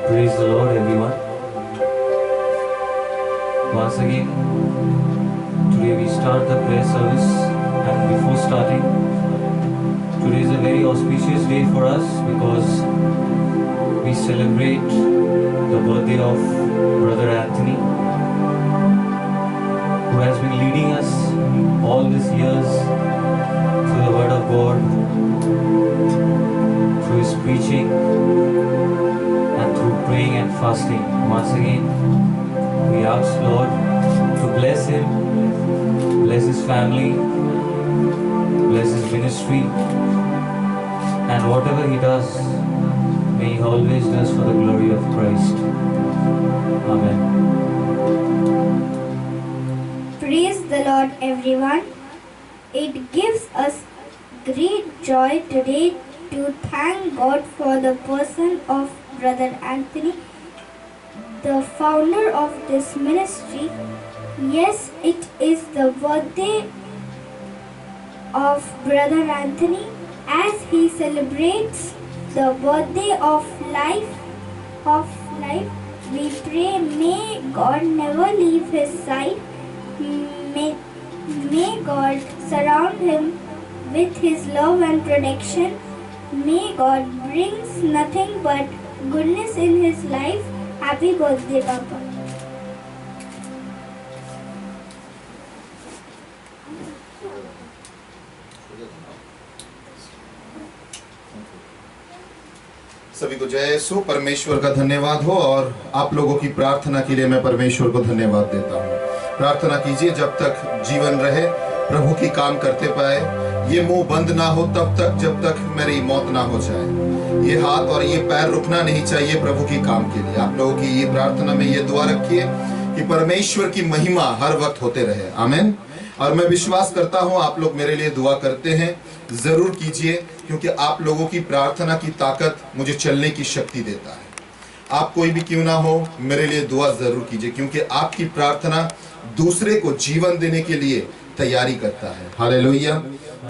Praise the Lord, everyone. Once again, today we start the prayer service, and before starting, today is a very auspicious day for us because we celebrate the birthday of Brother Anthony, who has been leading us all these years through the Word of God, through his preaching, and through praying and fasting. Once again, we ask Lord to bless him, bless his family, bless his ministry, and whatever he does, may he always does for the glory of Christ. Amen. Praise the Lord, everyone. It gives us great joy today to thank God for the person of Brother Anthony, the founder of this ministry. Yes, it is the birthday of Brother Anthony. As he celebrates the birthday of life, we pray may God never leave his side. May God surround him with his love and protection. May God brings nothing but goodness in his life. Happy birthday, Papa. सभी को जय यीशु। परमेश्वर का धन्यवाद हो, और आप लोगों की प्रार्थना के लिए मैं परमेश्वर को धन्यवाद देता हूँ। प्रार्थना कीजिए जब तक जीवन रहे, प्रभु की काम करते पाए, ये मुंह बंद ना हो तब तक जब तक मेरी मौत ना हो जाए। ये हाथ और ये पैर रुकना नहीं चाहिए प्रभु की काम के लिए। आप लोगों की ये प्रार्थना में ये दुआ रखिए कि परमेश्वर की महिमा हर वक्त होते रहे। आमीन। और मैं विश्वास करता हूँ आप लोग मेरे लिए दुआ करते हैं, जरूर कीजिए, क्योंकि आप लोगों की प्रार्थना की ताकत मुझे चलने की शक्ति देता है। आप कोई भी क्यों ना हो, मेरे लिए दुआ जरूर कीजिए, क्योंकि आपकी प्रार्थना दूसरे को जीवन देने के लिए तैयारी करता है। हालेलुया।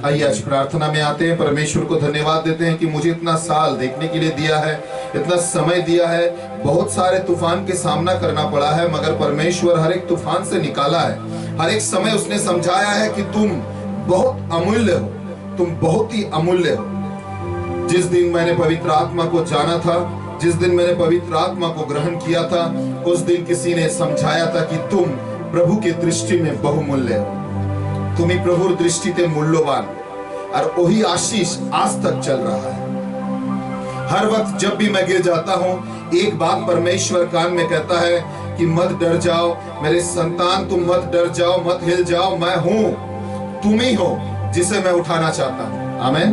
आइए आज प्रार्थना में आते हैं। परमेश्वर को धन्यवाद देते हैं कि मुझे इतना साल देखने के लिए दिया है, इतना समय दिया है। बहुत सारे तूफान के सामना करना पड़ा है, मगर परमेश्वर हर एक तूफान से निकाला है। हर एक समय उसने समझाया है कि तुम बहुत अमूल्य हो, तुम बहुत ही अमूल्य हो। जिस दिन मैंने पवित्र आत्मा को जाना था, जिस दिन मैंने पवित्र आत्मा को ग्रहण किया था, उस दिन किसी ने समझाया था कि तुम प्रभु की दृष्टि में बहुमूल्य हो। तुम ही प्रभु दृष्टि मूल्यवान, और वही आशीष आज तक चल रहा है। हर वक्त जब भी मैं गिर जाता हूँ, एक बात परमेश्वर कान में कहता है कि मत डर जाओ मेरे संतान, तुम मत डर जाओ, मत हिल जाओ, मैं हूँ, तुम ही हो जिसे मैं उठाना चाहता हूँ। आमीन।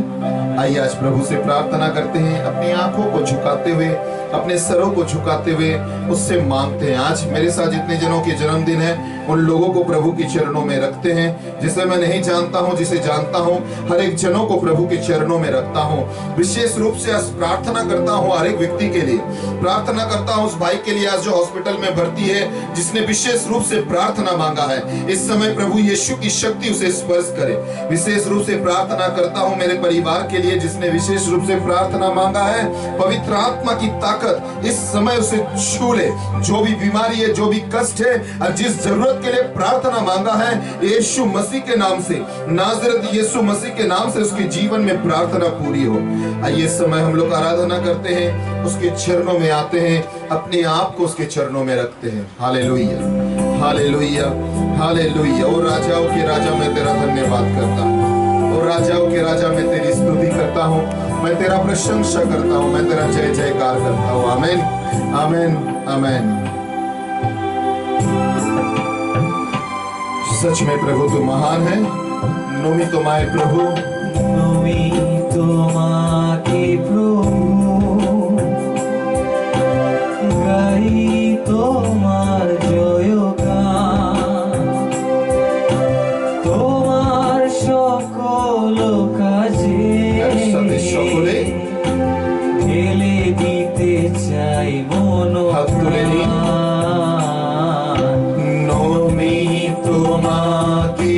आइए आज प्रभु से प्रार्थना करते हैं, अपनी आंखों को झुकाते हुए, अपने सरों को झुकाते हुए उससे मांगते हैं। आज मेरे साथ जितने जनों के जन्मदिन है, उन लोगों को प्रभु के चरणों में रखते हैं। जिसे मैं नहीं जानता हूं, जिसे जानता हूं, हर एक जनों को प्रभु के चरणों में रखता हूं। विशेष रूप से आज प्रार्थना करता हूं हर एक व्यक्ति के लिए। प्रार्थना करता हूं उस भाई के लिए आज जो हॉस्पिटल में भर्ती है, जिसने विशेष रूप से प्रार्थना मांगा है। इस समय प्रभु यीशु की शक्ति उसे स्पर्श करे। विशेष रूप से प्रार्थना करता हूं मेरे परिवार के लिए, जिसने विशेष रूप से प्रार्थना मांगा है। पवित्र आत्मा की ताकत इस समय उसे छू ले। जो भी बीमारी है, जो भी कष्ट है, और जिस जरूरत के लिए प्रार्थना मांगा है, यीशु मसीह के नाम से, नाजरत यीशु मसीह के नाम से उसके जीवन में प्रार्थना पूरी हो। आइए इस समय हम लोग आराधना करते हैं, उसके चरणों में आते हैं, अपने आप को उसके चरणों में रखते हैं। हालेलुया, हालेलुया, हालेलुया। ओ राजाओं के राजा, मैं तेरा धन्यवाद करता हूँ। और राजाओं के राजा, मैं तेरी स्तुति करता हूँ, मैं तेरा प्रशंसा करता हूँ, मैं तेरा जय जयकार करता हूँ। आमीन, आमीन, आमीन। सच में प्रभु तू महान है। नोमी तुम्हारे प्रभु, नोमी तुम्हारे प्रभु, गाई তোমার জয়গান, তোমার সকল কাজে সকলে ঢেলে দিতে চাই মন। হাত তুলে নিন। নমি তোমাকে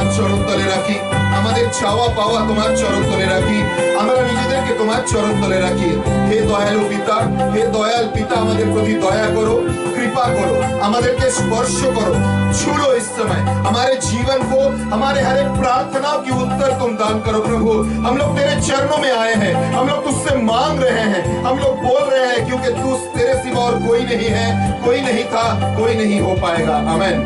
তোমার চরণ তলে রাখি, আমাদের চাওয়া পাওয়া তোমার চরণ তলে রাখি, আমরা নিজেদেরকে তোমার চরণ তলে রাখি। হে দয়ালু পিতা, হে দয়াল পিতা, আমাদের প্রতি दया करो, कृपा करो, আমাদেরকে স্পর্শ করো, छूलो इस समय हमारे जीवन को, हमारे हर एक प्रार्थनाओं की उत्तर तुम दान करो प्रभु। हम लोग तेरे चरणों में आए हैं, हम लोग तुझसे मांग रहे हैं, हम लोग बोल रहे हैं क्योंकि तू तेरे सिवा और कोई नहीं है, कोई नहीं था, कोई नहीं हो पाएगा। आमीन।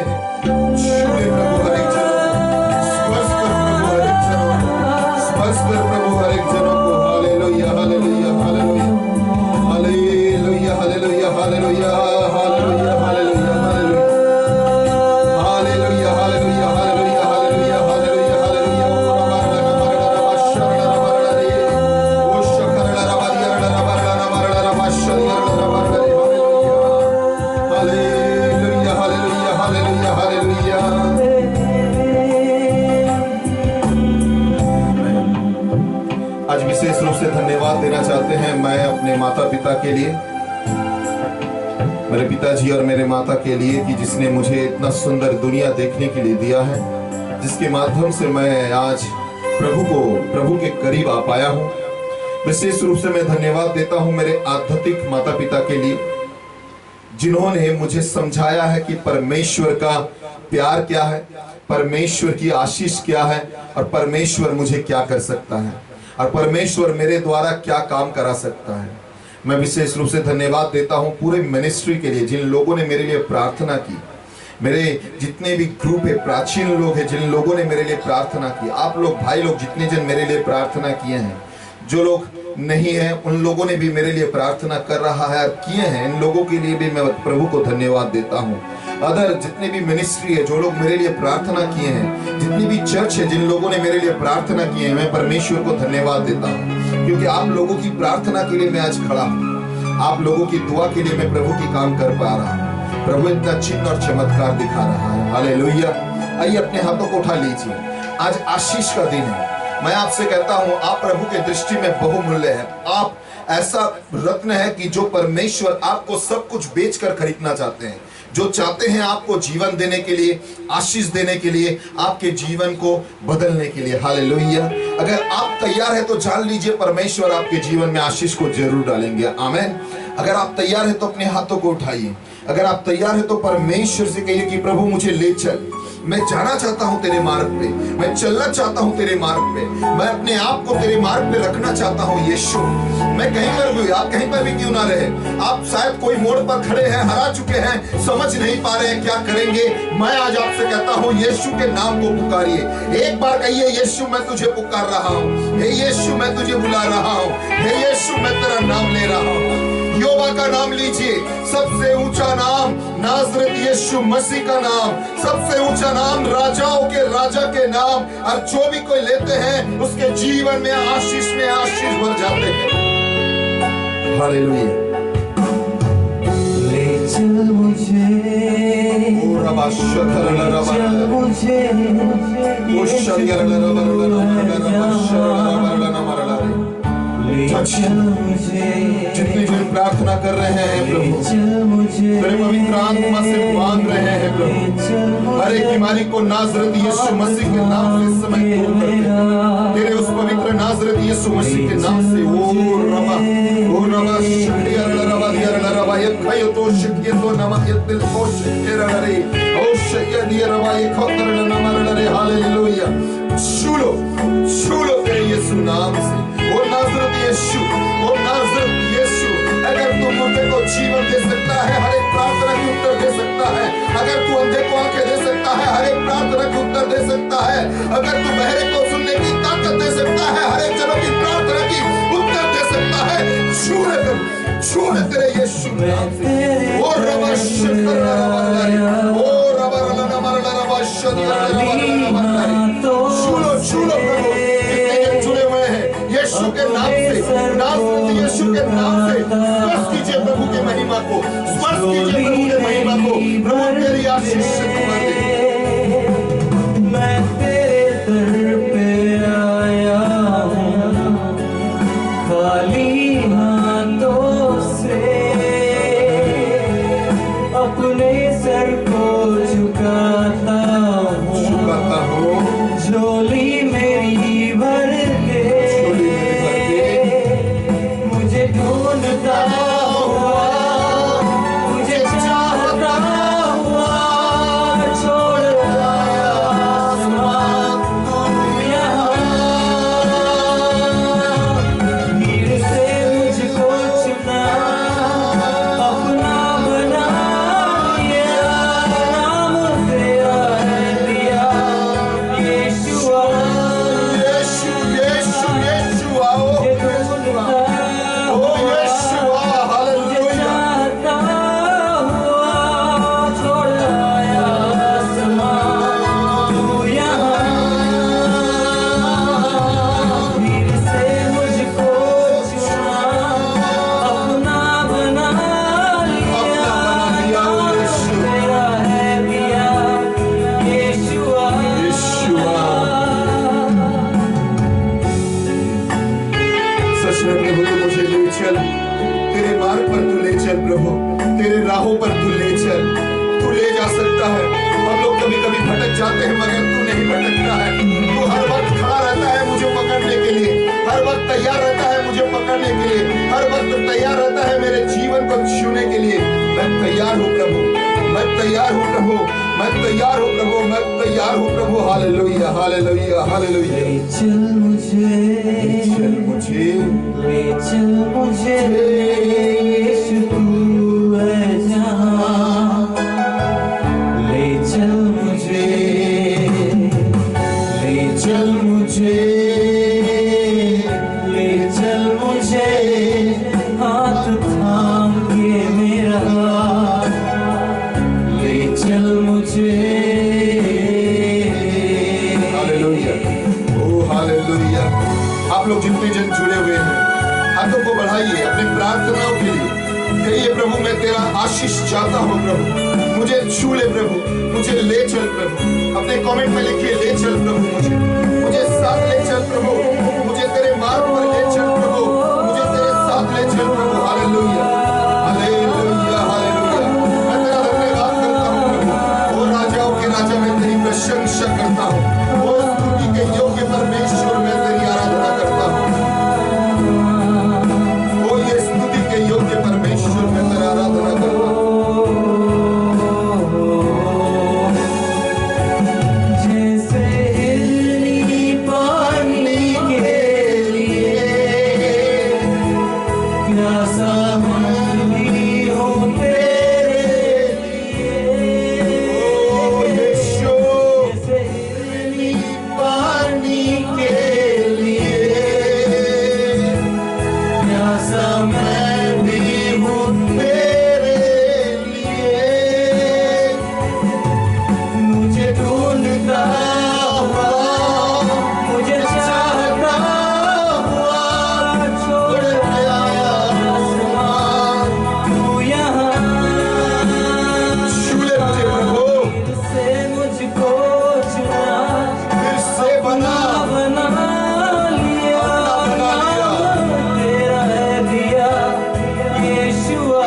छूले प्रभु हर एक जनों को, स्पर्श कर प्रभु हर एक जनों को, स्पर्श कर प्रभु हर एक जनों को। हालेलुया हालेलुया हालेलुया हालेलुया हालेलुया हालेलुया हालेलुया हालेलुया हालेलुया हालेलुया हालेलुया हालेलुया हालेलुया हालेलुया हालेलुया। ओ शखरला रबारिया रबारला रबारला रबाशरिया रबारला। हालेलुया हालेलुया हालेलुया हालेलुया। आज विशेष रूप से धन्यवाद देना चाहते हैं मैं अपने माता पिता के लिए, मेरे पिताजी और मेरे माता के लिए कि जिसने मुझे इतना सुंदर दुनिया देखने के लिए दिया है, जिसके माध्यम से मैं आज प्रभु के करीब आ पाया हूँ। विशेष रूप से मैं धन्यवाद देता हूँ मेरे आध्यात्मिक माता पिता के लिए, जिन्होंने मुझे समझाया है कि परमेश्वर का प्यार क्या है, परमेश्वर की आशीष क्या है और परमेश्वर मुझे क्या कर सकता है और परमेश्वर मेरे द्वारा क्या काम करा सकता है। मैं विशेष रूप से धन्यवाद देता हूं पूरे मिनिस्ट्री के लिए, जिन लोगों ने मेरे लिए प्रार्थना की, मेरे जितने भी ग्रुप है, प्राचीन लोग हैं जिन लोगों ने मेरे लिए प्रार्थना की, आप लोग भाई लोग जितने जन मेरे लिए प्रार्थना किए हैं, जो लोग नहीं है उन लोगों ने भी मेरे लिए प्रार्थना कर रहा है और किए हैं, इन लोगों के लिए भी मैं प्रभु को धन्यवाद देता हूँ। अदर जितने भी मिनिस्ट्री है जो लोग मेरे लिए प्रार्थना किए हैं, जितनी भी चर्च है जिन लोगों ने मेरे लिए प्रार्थना किए हैं, मैं परमेश्वर को धन्यवाद देता हूँ, क्योंकि आप लोगों की प्रार्थना के लिए मैं आज खड़ा हूँ, आप लोगों की दुआ के लिए मैं प्रभु की काम कर पा रहा हूँ। प्रभु इतना चिन्ह और चमत्कार दिखा रहा है। हालेलुया। आइए अपने हाथों को उठा लीजिए, आज आशीष का दिन है। मैं आपसे कहता हूं आप प्रभु के दृष्टि में बहुमूल्य है। आप ऐसा रत्न है कि जो परमेश्वर आपको सब कुछ बेचकर खरीदना चाहते हैं, जो चाहते हैं आपको जीवन देने के लिए, आशीष देने के लिए, आपके जीवन को बदलने के लिए। हालेलुया। अगर आप तैयार हैं तो जान लीजिए परमेश्वर आपके जीवन में आशीष को जरूर डालेंगे। आमीन। अगर आप तैयार हैं तो अपने हाथों को उठाइए। अगर आप तैयार हैं तो परमेश्वर से कहिए कि प्रभु मुझे ले चल, मैं जाना चाहता हूं तेरे मार्ग पे, मैं चलना चाहता हूं तेरे मार्ग पे, मैं अपने आप को तेरे मार्ग पे रखना चाहता हूं यीशु। मैं कहीं पर भी, आप कहीं पर भी क्यों ना रहे, आप शायद कोई मोड़ पर खड़े हैं, हरा चुके हैं, समझ नहीं पा रहे हैं क्या करेंगे, मैं आज आपसे कहता हूं यीशु के नाम को पुकारिए। एक बार कहिए यीशु मैं तुझे पुकार रहा हूं, हे यीशु मैं तुझे बुला रहा हूं, हे यीशु मैं तेरा नाम ले रहा हूं। यहोवा का नाम लीजिए, सबसे ऊंचा नाम नाज़रेत यीशु मसीह का नाम, सबसे ऊंचा नाम राजाओं के राजा के नाम, और जो भी कोई लेते हैं उसके जीवन में आशीष भर जाते हैं। हालेलुया। ले चल मुझे, चल मुझे, जितने जन प्रार्थना कर रहे हैं प्रभु, तेरे पवित्र आत्मा से मांग रहे हैं प्रभु, हर एक बीमारी को नाज़रेत यीशु मसीह के नाम से इस समय दूर कर दे, तेरे उस पवित्र नाज़रेत यीशु मसीह के नाम से। ओ रबा शक्रिया रबा दिया रबा ये खायो तो शक्रिया तो नमक ये दिल को शक्रिया रे ओ शक्रिया दिया रबा ये खोतर नमक रे। हालेलुया। छूलो तेरे यीशु नाम से, ओ नाज़रेत यीशु, ओ नाज़रेत यीशु। अगर तू मुर्दे को जीवन दे सकता है, हर एक प्रार्थना की उत्तर दे सकता है, अगर तू अंधे को आंखें दे सकता है, हर एक प्रार्थना की उत्तर दे सकता है, अगर तू बहरे को सुनने की ताकत दे सकता है, हर एक जनों की प्रार्थना की उत्तर दे सकता है। छूले तेरे यीशु नाम से। ओ रबा शकर रबा, ओ रबा रबा रबा छूलो प्रभु, जितने जुड़े हुए हैं यीशु के नाम से, नाज़रेत यीशु के नाम से स्पर्श कीजिए प्रभु के महिमा को, स्पर्श कीजिए प्रभु के महिमा को। प्रभु तेरी आशीष से भर दे। मैं तेरे दर पे आया हूँ खाली हाथों से, अपने सर को झुकाता हूँ, झोली मेरी भर दे, मुझे ढूंढता हुआ, मुझे चाहता हुआ प्रभु, तेरे राहों पर तू ले चल, तू ले जा सकता है। हम लोग कभी कभी भटक जाते हैं मगर तू नहीं भटकता है। तू हर वक्त खड़ा रहता है मुझे पकड़ने के लिए, हर वक्त तैयार रहता है मुझे पकड़ने के लिए, हर वक्त तैयार रहता है मेरे जीवन को छूने के लिए। मैं तैयार हूँ प्रभु, मैं तैयार हूँ प्रभु, मैं तैयार हूँ प्रभु, मैं तैयार हूँ प्रभु। हालेलुया, हालेलुया, हालेलुया। ले चल मुझे, ले चल मुझे, ले चल मुझे, यीशु तू है जहाँ। ले चल मुझे, ले चल मुझे, ले चल मुझे, हाथ थाम के मेरा, ले चल मुझे। हालेलुया, ओ हालेलुया। आप लोग जितने जन जुड़े हुए हैं, हाथों को बढ़ाइए अपनी प्रार्थनाओं के लिए। कहिए प्रभु मैं तेरा आशीष चाहता हूँ प्रभु, मुझे छू ले प्रभु, मुझे ले चल प्रभु। अपने कमेंट में लिखिए ले चल प्रभु, मुझे साथ ले चल प्रभु, मुझे तेरे मार्ग पर ले चल प्रभु, मुझे तेरे साथ ले चल प्रभु। हालेलुया, हालेलुया, हालेलुया। मैं तेरा धन्यवाद करता हूँ प्रभु, ओ राजाओं के राजा मैं तेरी प्रशंसा करता हूँ, ओ स्तुति के योग्य परमेश्वर मैं तेरी आराधना करता हूँ, ओ ये स्तुति के योग्य परमेश्वर मैं तेरी आराधना करता हूँ। जैसे हिरनी पानी के लिए प्यासा मन भी हूँ तेरे लिए। ओ यीशु, जैसे हिरनी पानी के लिए प्यासा मैं भी हूँ तेरे लिए। मुझे ढूंढता हुआ, मुझे चाहता हुआ छोड़ आया आसमां, तू यहाँ छू ले मुझे प्रभु, फिर से मुझको चुना, फिर से बना, बना लिया, तेरा है दिया यीशुआ।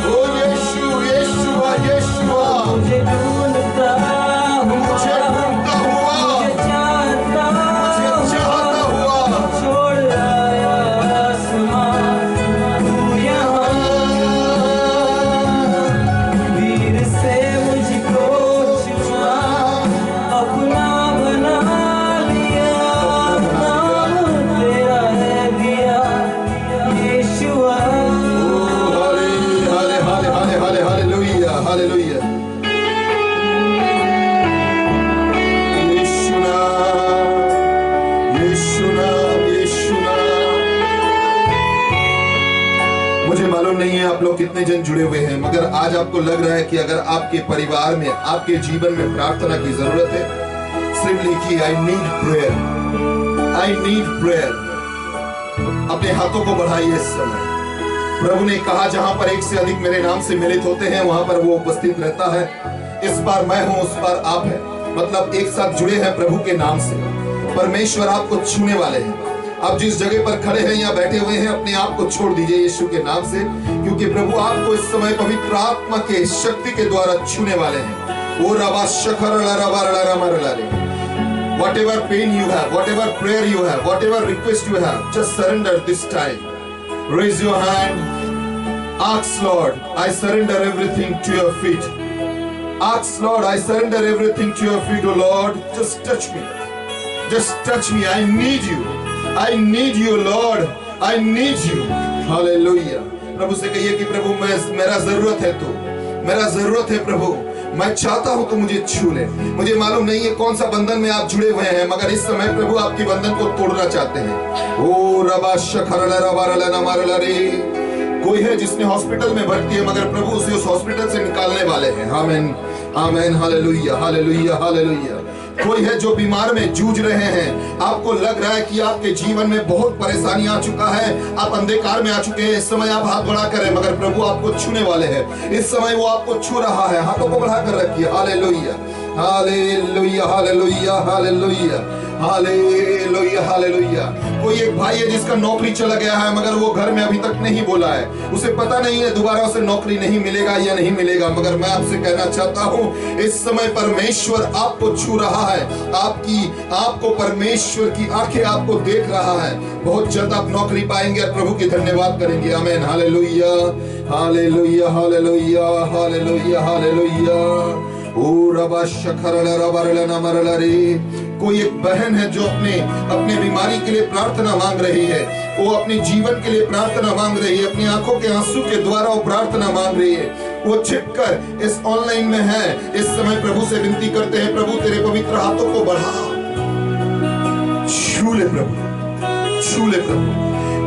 ओ यीशु, यीशुआ, यीशुआ। मुझे ढूंढता मुझे ढूंढता हुआ, मुझे चाहता हुआ, छोड़ आया आसमां, तू यहाँ फिर से मुझको चुना, अपना बना लिया, नाम तेरा है दिया यीशुआ। हाले हाले हाले हाले हाले हालेलुया, हालेलुया। यीशु नाम, यीशु नाम, यीशु नाम। मुझे मालूम नहीं है आप लोग कितने जन जुड़े हुए हैं, मगर आज आपको लग रहा है कि अगर आपके परिवार में, आपके जीवन में प्रार्थना की जरूरत है, सिर्फ लिखिए I need prayer, I need prayer. अपने हाथों को बढ़ाइए इस समय। प्रभु ने कहा जहां पर एक से अधिक मेरे नाम से मिलित होते हैं वहां पर वो उपस्थित रहता है। इस बार मैं हूं, उस बार आप हैं, मतलब एक साथ जुड़े हैं प्रभु के नाम से। परमेश्वर आपको छूने वाले हैं। आप जिस जगह पर खड़े हैं या बैठे हुए हैं, अपने आप को छोड़ दीजिए यीशु के नाम से, क्योंकि प्रभु आपको इस समय पवित्र आत्मा के शक्ति के द्वारा छूने वाले हैं। ओ रबा शखर रबा रबा रबा। Whatever pain you have, whatever prayer you have, whatever request you have, just surrender this time. Raise your hand. Ask Lord, I surrender everything to your feet. Ask Lord, I surrender everything to your feet, oh Lord. Just touch me. Just touch me. I need you. I need you, Lord. I need you. Hallelujah. प्रभु से कहिए कि प्रभु मेरा जरूरत है तू, मेरा जरूरत है प्रभु। मैं चाहता हूं तो मुझे छू ले। मुझे मालूम नहीं है कौन सा बंधन में आप जुड़े हुए हैं, मगर इस समय प्रभु आपके बंधन को तोड़ना चाहते हैं। ओ रबा शखरला रबा रला मारला रे। कोई है जिसने हॉस्पिटल में भर्ती है, मगर प्रभु उसे उस हॉस्पिटल से निकालने वाले हैं। आमीन, आमीन, हालेलुया, हालेलुया, हालेलुया। कोई है जो बीमार में जूझ रहे हैं, आपको लग रहा है कि आपके जीवन में बहुत परेशानी आ चुका है, आप अंधकार में आ चुके हैं। इस समय आप हाथ बढ़ा कर, मगर प्रभु आपको छूने वाले हैं। इस समय वो आपको छू रहा है। हाथों को बढ़ा कर रखिए। हालेलुया, हालेलुया हालेलुया हालेलुया हालेलुया हालेलुया। कोई एक भाई है जिसका नौकरी चला गया है मगर वो घर में अभी तक नहीं बोला है, उसे पता नहीं है दोबारा उसे नौकरी नहीं मिलेगा या नहीं मिलेगा, मगर मैं आपसे कहना चाहता हूँ इस समय परमेश्वर आपको छू रहा है, आपको परमेश्वर की आंखें आपको देख रहा है। बहुत जल्द आप नौकरी पाएंगे और प्रभु की धन्यवाद करेंगे। आमीन हालेलुया हालेलुया हालेलुया हालेलुया हालेलुया। ओ रबा शखरल रबरल नमरल रे। कोई एक बहन है जो अपने बीमारी के लिए प्रार्थना मांग रही है, वो अपने जीवन के लिए प्रार्थना मांग रही है, अपनी आंखों के आंसू के द्वारा वो प्रार्थना मांग रही है। वो छिपकर इस ऑनलाइन में है, इस समय प्रभु से विनती करते हैं, प्रभु तेरे पवित्र हाथों को बढ़ा, छू ले प्रभु, छू ले प्रभु।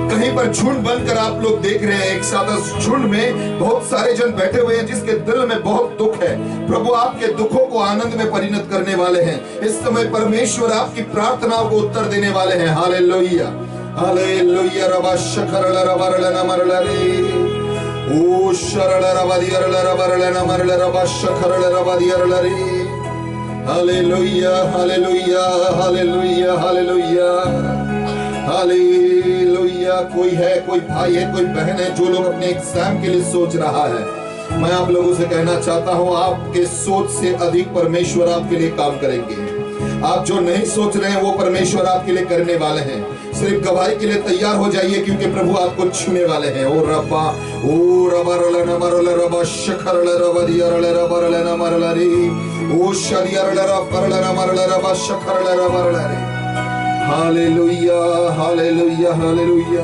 कहीं पर झुंड बनकर आप लोग देख रहे हैं, एक साथ उस झुंड में बहुत सारे जन बैठे हुए हैं जिसके दिल में बहुत दुख है। प्रभु आपके दुखों को आनंद में परिणत करने वाले हैं। इस समय परमेश्वर आपकी प्रार्थनाओं को उत्तर देने वाले हैं। Hallelujah hallelujah. रबा शखरल रबरल नमरल रे। ओ शरल रबदियरल रबरल नमरल रबा शखरल रबदियरल रे। हालेलुया हालेलुया हालेलुया हालेलुया हालेलुया। कोई है, कोई भाई है, कोई बहन है जो लोग अपने एग्जाम के लिए सोच रहा है, मैं आप लोगों से कहना चाहता हूं आपके सोच से अधिक परमेश्वर आपके लिए काम करेंगे। आप जो नहीं सोच रहे हैं वो परमेश्वर आपके लिए करने वाले हैं। सिर्फ गवाही के लिए तैयार हो जाइए क्योंकि प्रभु आपको छूने वाले हैं। ओ रब्बा ओ रबरल नमरल रबा शखरल रबदियरल रबरल नमरल रे। ओ शदियरल रबरल नमरल रबा शखरल रबरल रे। हालेलुया हालेलुया हालेलुया।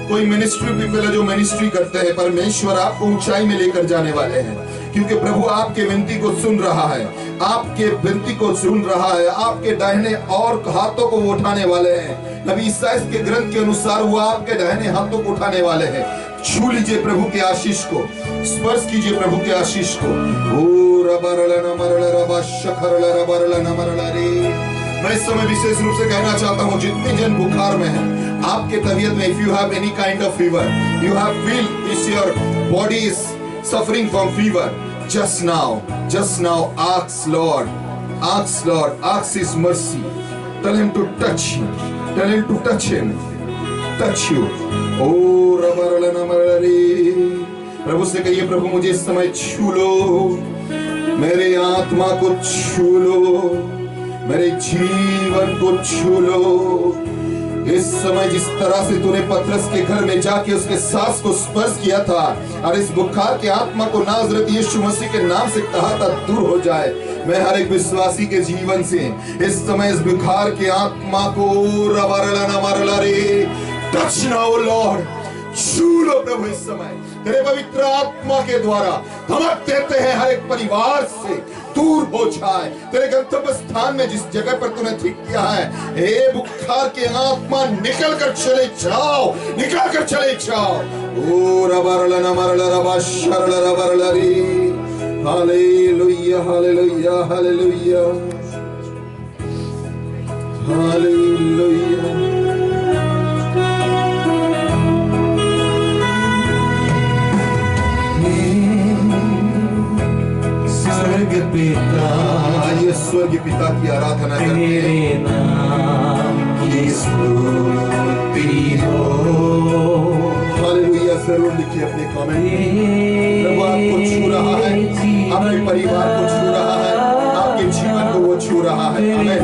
कोई मिनिस्ट्री पीपल है जो मिनिस्ट्री करते हैं, परमेश्वर आपको ऊंचाई में लेकर जाने वाले हैं क्योंकि प्रभु आपके विनती को सुन रहा है, आपके विनती को सुन रहा है। आपके दाहिने और हाथों को वो उठाने वाले हैं। नबी ईसाइया के ग्रंथ के अनुसार वो आपके दाहिने हाथों को उठाने वाले हैं। छू लीजिए प्रभु के आशीष को, स्पर्श कीजिए प्रभु के आशीष को। ओ रबरल नमरल रबा शखरल रबरल नमरल रे। मैं इस समय विशेष रूप से कहना चाहता हूं जितने जन बुखार में हैं, आपके तबीयत में, if you have any kind of fever, you have feel this your body is suffering from fever, just now ask Lord, ask his mercy, tell him to touch you, tell him to touch you। ओ रबरल नमरल रे। प्रभु से कहिए प्रभु मुझे इस समय छू लो, मेरे आत्मा को छू लो, मेरे जीवन को छू लो। इस समय जिस तरह से तूने पतरस के घर में जाके उसके सांस को स्पर्श किया था और इस बुखार के आत्मा को नाज़रेत यीशु मसीह के नाम से कहा था दूर हो जाए, मैं हर एक विश्वासी के जीवन से इस समय इस बुखार के आत्मा को रबरल नमरल रे। टच नाउ लॉर्ड, छू लो प्रभु इस समय तेरे पवित्र आत्मा के द्वारा। धमक देते हैं हर एक परिवार से दूर हो जाए, तेरे गंतव्य स्थान में जिस जगह पर तूने ठीक किया है, हे बुखार के आत्मा निकल कर चले जाओ, निकल कर चले जाओ। ओ रबरल नमरल रबा शरल रबरल रे। हालेलुया हालेलुया हालेलुया हालेलुया। स्वर्ग पिता, आइए स्वर्ग पिता की आराधना करते हैं। तेरे नाम की स्तुति हो। हालेलुया। जरूर लिखिए अपने कमेंट। प्रभु आपको छू रहा है, आपके परिवार को छू रहा है, आपके जीवन को वो छू रहा है। आमीन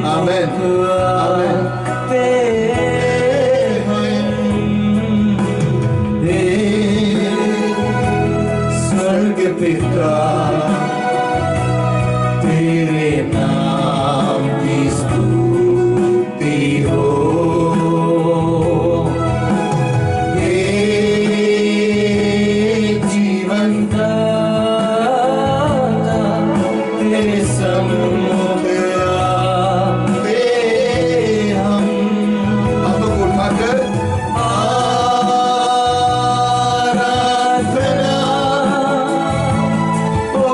आमीन आमीन। स्वर्ग पिता तेरे नाम की स्तुति हो। जीवन दाता तेरे सम्मुख आते हम। हाथों को उठाकर आराधना, ओ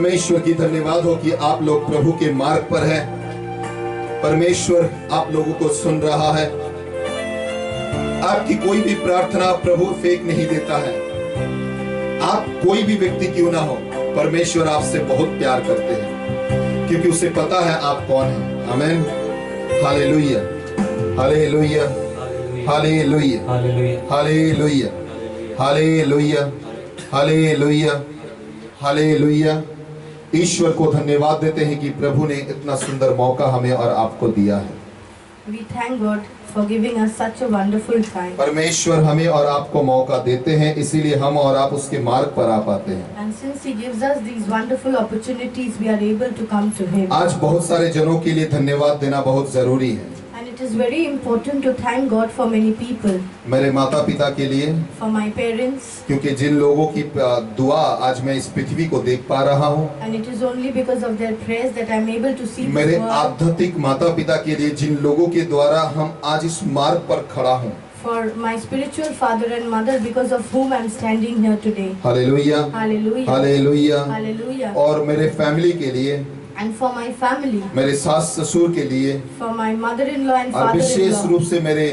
परमेश्वर की धन्यवाद हो कि आप लोग प्रभु के मार्ग पर हैं। परमेश्वर आप लोगों को सुन रहा है। आपकी कोई भी प्रार्थना प्रभु फेंक नहीं देता है। आप कोई भी व्यक्ति क्यों ना हो, परमेश्वर आपसे बहुत प्यार करते हैं, क्योंकि उसे पता है आप कौन हैं। आमीन। हालेलुया, हालेलुया, हालेलुया, हालेलुया, हालेलुया, हालेलुया, हालेलुया। ईश्वर को धन्यवाद देते हैं कि प्रभु ने इतना सुंदर मौका हमें और आपको दिया है। We thank God for giving us such a wonderful time. परमेश्वर हमें और आपको मौका देते हैं, इसीलिए हम और आप उसके मार्ग पर आ पाते हैं। And since He gives us these wonderful opportunities, we are able to come to Him. आज बहुत सारे जनों के लिए धन्यवाद देना बहुत जरूरी है। And it is very important to thank God for many people. मेरे माता पिता के लिए, For my parents. क्योंकि जिन लोगों की दुआ आज मैं इस पृथ्वी को देख पा रहा हूँ। And it is only because of their prayers that I am able to see मेरे this world. आध्यात्मिक माता पिता के लिए, जिन लोगों के द्वारा हम आज इस मार्ग पर खड़ा हूँ। For my spiritual father and mother, because of whom I am standing here today. Hallelujah, Hallelujah. Hallelujah. Hallelujah. और मेरे फैमिली के लिए, And for my family. मेरे सास ससुर के लिए, For my mother-in-law and और विशेष father-in-law. रूप से मेरे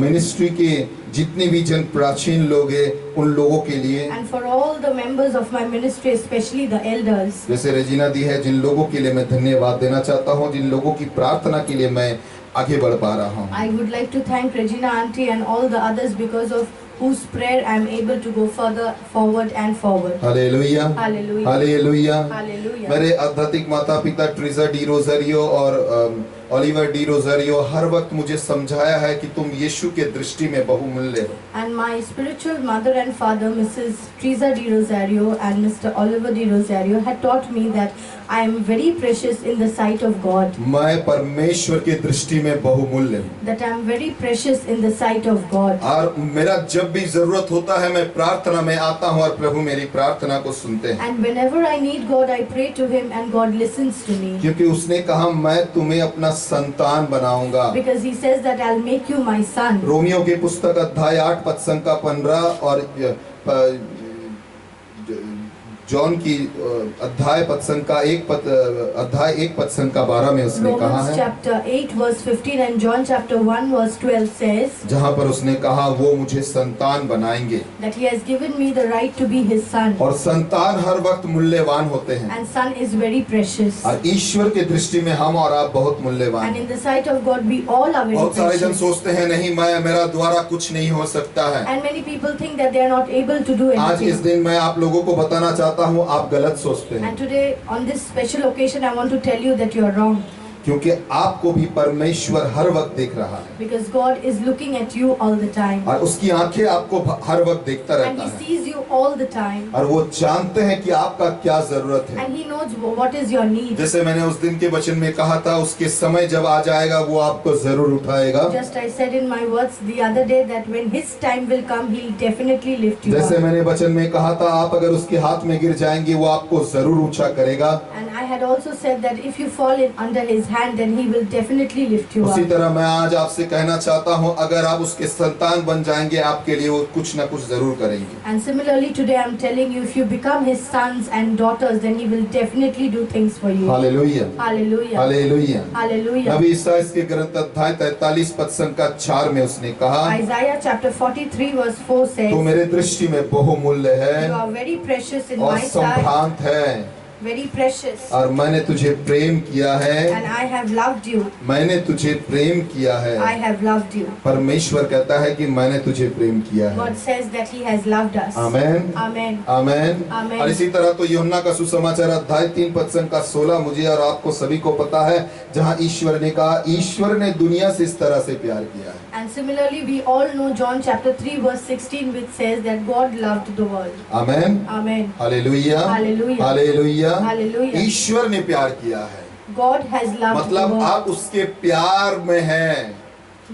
मिनिस्ट्री के जितने भी जन प्राचीन लोग हैं उन लोगों के लिए, And for all the members of my ministry, especially the elders. जैसे रेजिना दी है, जिन लोगों के लिए मैं धन्यवाद देना चाहता हूँ, जिन लोगों की प्रार्थना के लिए मैं आगे बढ़ पा रहा हूँ। I would like to thank Regina auntie and all the others because of whose prayer I am able to go further forward and forward. Hallelujah, Hallelujah. Hallelujah. Hallelujah. मेरे आध्यात्मिक माता पिता ट्रीजा डी रोजारियो और Oliver D Rosario हर वक्त मुझे समझाया है कि तुम यीशु के दृष्टि में बहुमूल्य हो। And my spiritual mother and father, Mrs. Teresa Di Rosario and Mr. Oliver Di Rosario, had taught me that I am very precious in the sight of God. मैं परमेश्वर के दृष्टि में बहुमूल्य हूँ। That I am very precious in the sight of God. और मेरा जब भी जरूरत होता है मैं प्रार्थना में आता हूँ और प्रभु मेरी प्रार्थना को सुनते हैं। And whenever I need God, I pray to Him and God listens to me. क्योंकि उसने कहा मैं तुम्हें अपना संतान बनाऊंगा। Because He says that I'll make you my son. Romeo के पुस्तक अध्याय 8 पद संख्या 15 और जॉन की अध्याय 1 पद संख्या 12 में उसने कहा Romans है, chapter 8 verse 15 and John chapter 1 verse 12 says जहाँ पर उसने कहा वो मुझे संतान बनाएंगे। that He has given me the right to be His son. और संतान हर वक्त मूल्यवान होते हैं। And son is very precious. और ईश्वर के दृष्टि में हम और आप बहुत मूल्यवान And हैं। in the sight of God, we all are very बहुत सारे जन precious. सोचते हैं नहीं मेरा द्वारा कुछ नहीं हो सकता है। And many people think that they are not able to do आज इस anything. दिन मैं आप लोगों को बताना चाहता हूँ आप गलत सोचते हैं, And today, on this special occasion, I want to tell you that you are wrong. क्योंकि आपको भी परमेश्वर हर वक्त देख रहा है। Because God is looking at you all the time. और उसकी आंखें आपको हर वक्त देखता And रहता He है। sees you all the time. और वो जानते हैं कि आपका क्या जरूरत है। And He knows what is your need. जैसे मैंने उस दिन के वचन में कहा था, उसके समय जब आ जाएगा वो आपको जरूर उठाएगा। Just I said in my words the other day that when His time will come, He'll definitely lift you जैसे up. मैंने वचन में कहा था, आप अगर उसके हाथ में गिर जाएंगे वो आपको जरूर ऊंचा करेगा। And I had also said that if you fall in under His hand, then He will definitely lift you उसी up. तरह मैं आज आपसे कहना चाहता हूँ, अगर आप उसके संतान बन जाएंगे आपके लिए वो कुछ ना कुछ जरूर करेंगे। And similarly today I'm telling you, if you become His sons and daughters, then He will definitely do things for you. Hallelujah, Hallelujah. Hallelujah. Hallelujah. नबी ईसाई के ग्रंथ अध्याय 43 पद संख्या 4 में उसने कहा, Isaiah chapter 43 verse 4 तू says, मेरे दृष्टि में बहुमूल्य you है are very precious in और my sight, संभ्रांत है, very precious, और मैंने तुझे प्रेम किया है। and I have loved you. मैंने तुझे प्रेम किया I है। have loved you. परमेश्वर कहता है कि मैंने तुझे प्रेम किया है। God says that He has loved us. Amen, Amen. आमेन। आमेन। और इसी तरह तो यूहन्ना का सुसमाचार अध्याय 3 पद संख्या 16 मुझे और आपको सभी को पता है, जहाँ ईश्वर ने कहा, ईश्वर ने दुनिया से इस तरह से प्यार किया है। And similarly we all know John chapter 3 verse 16 which says that God loved the world. आमेन, Amen. हालेलुया, हालेलुया, हालेलुया। हालेलुया। ईश्वर ने प्यार किया है, God has loved the मतलब world. आप उसके प्यार में हैं।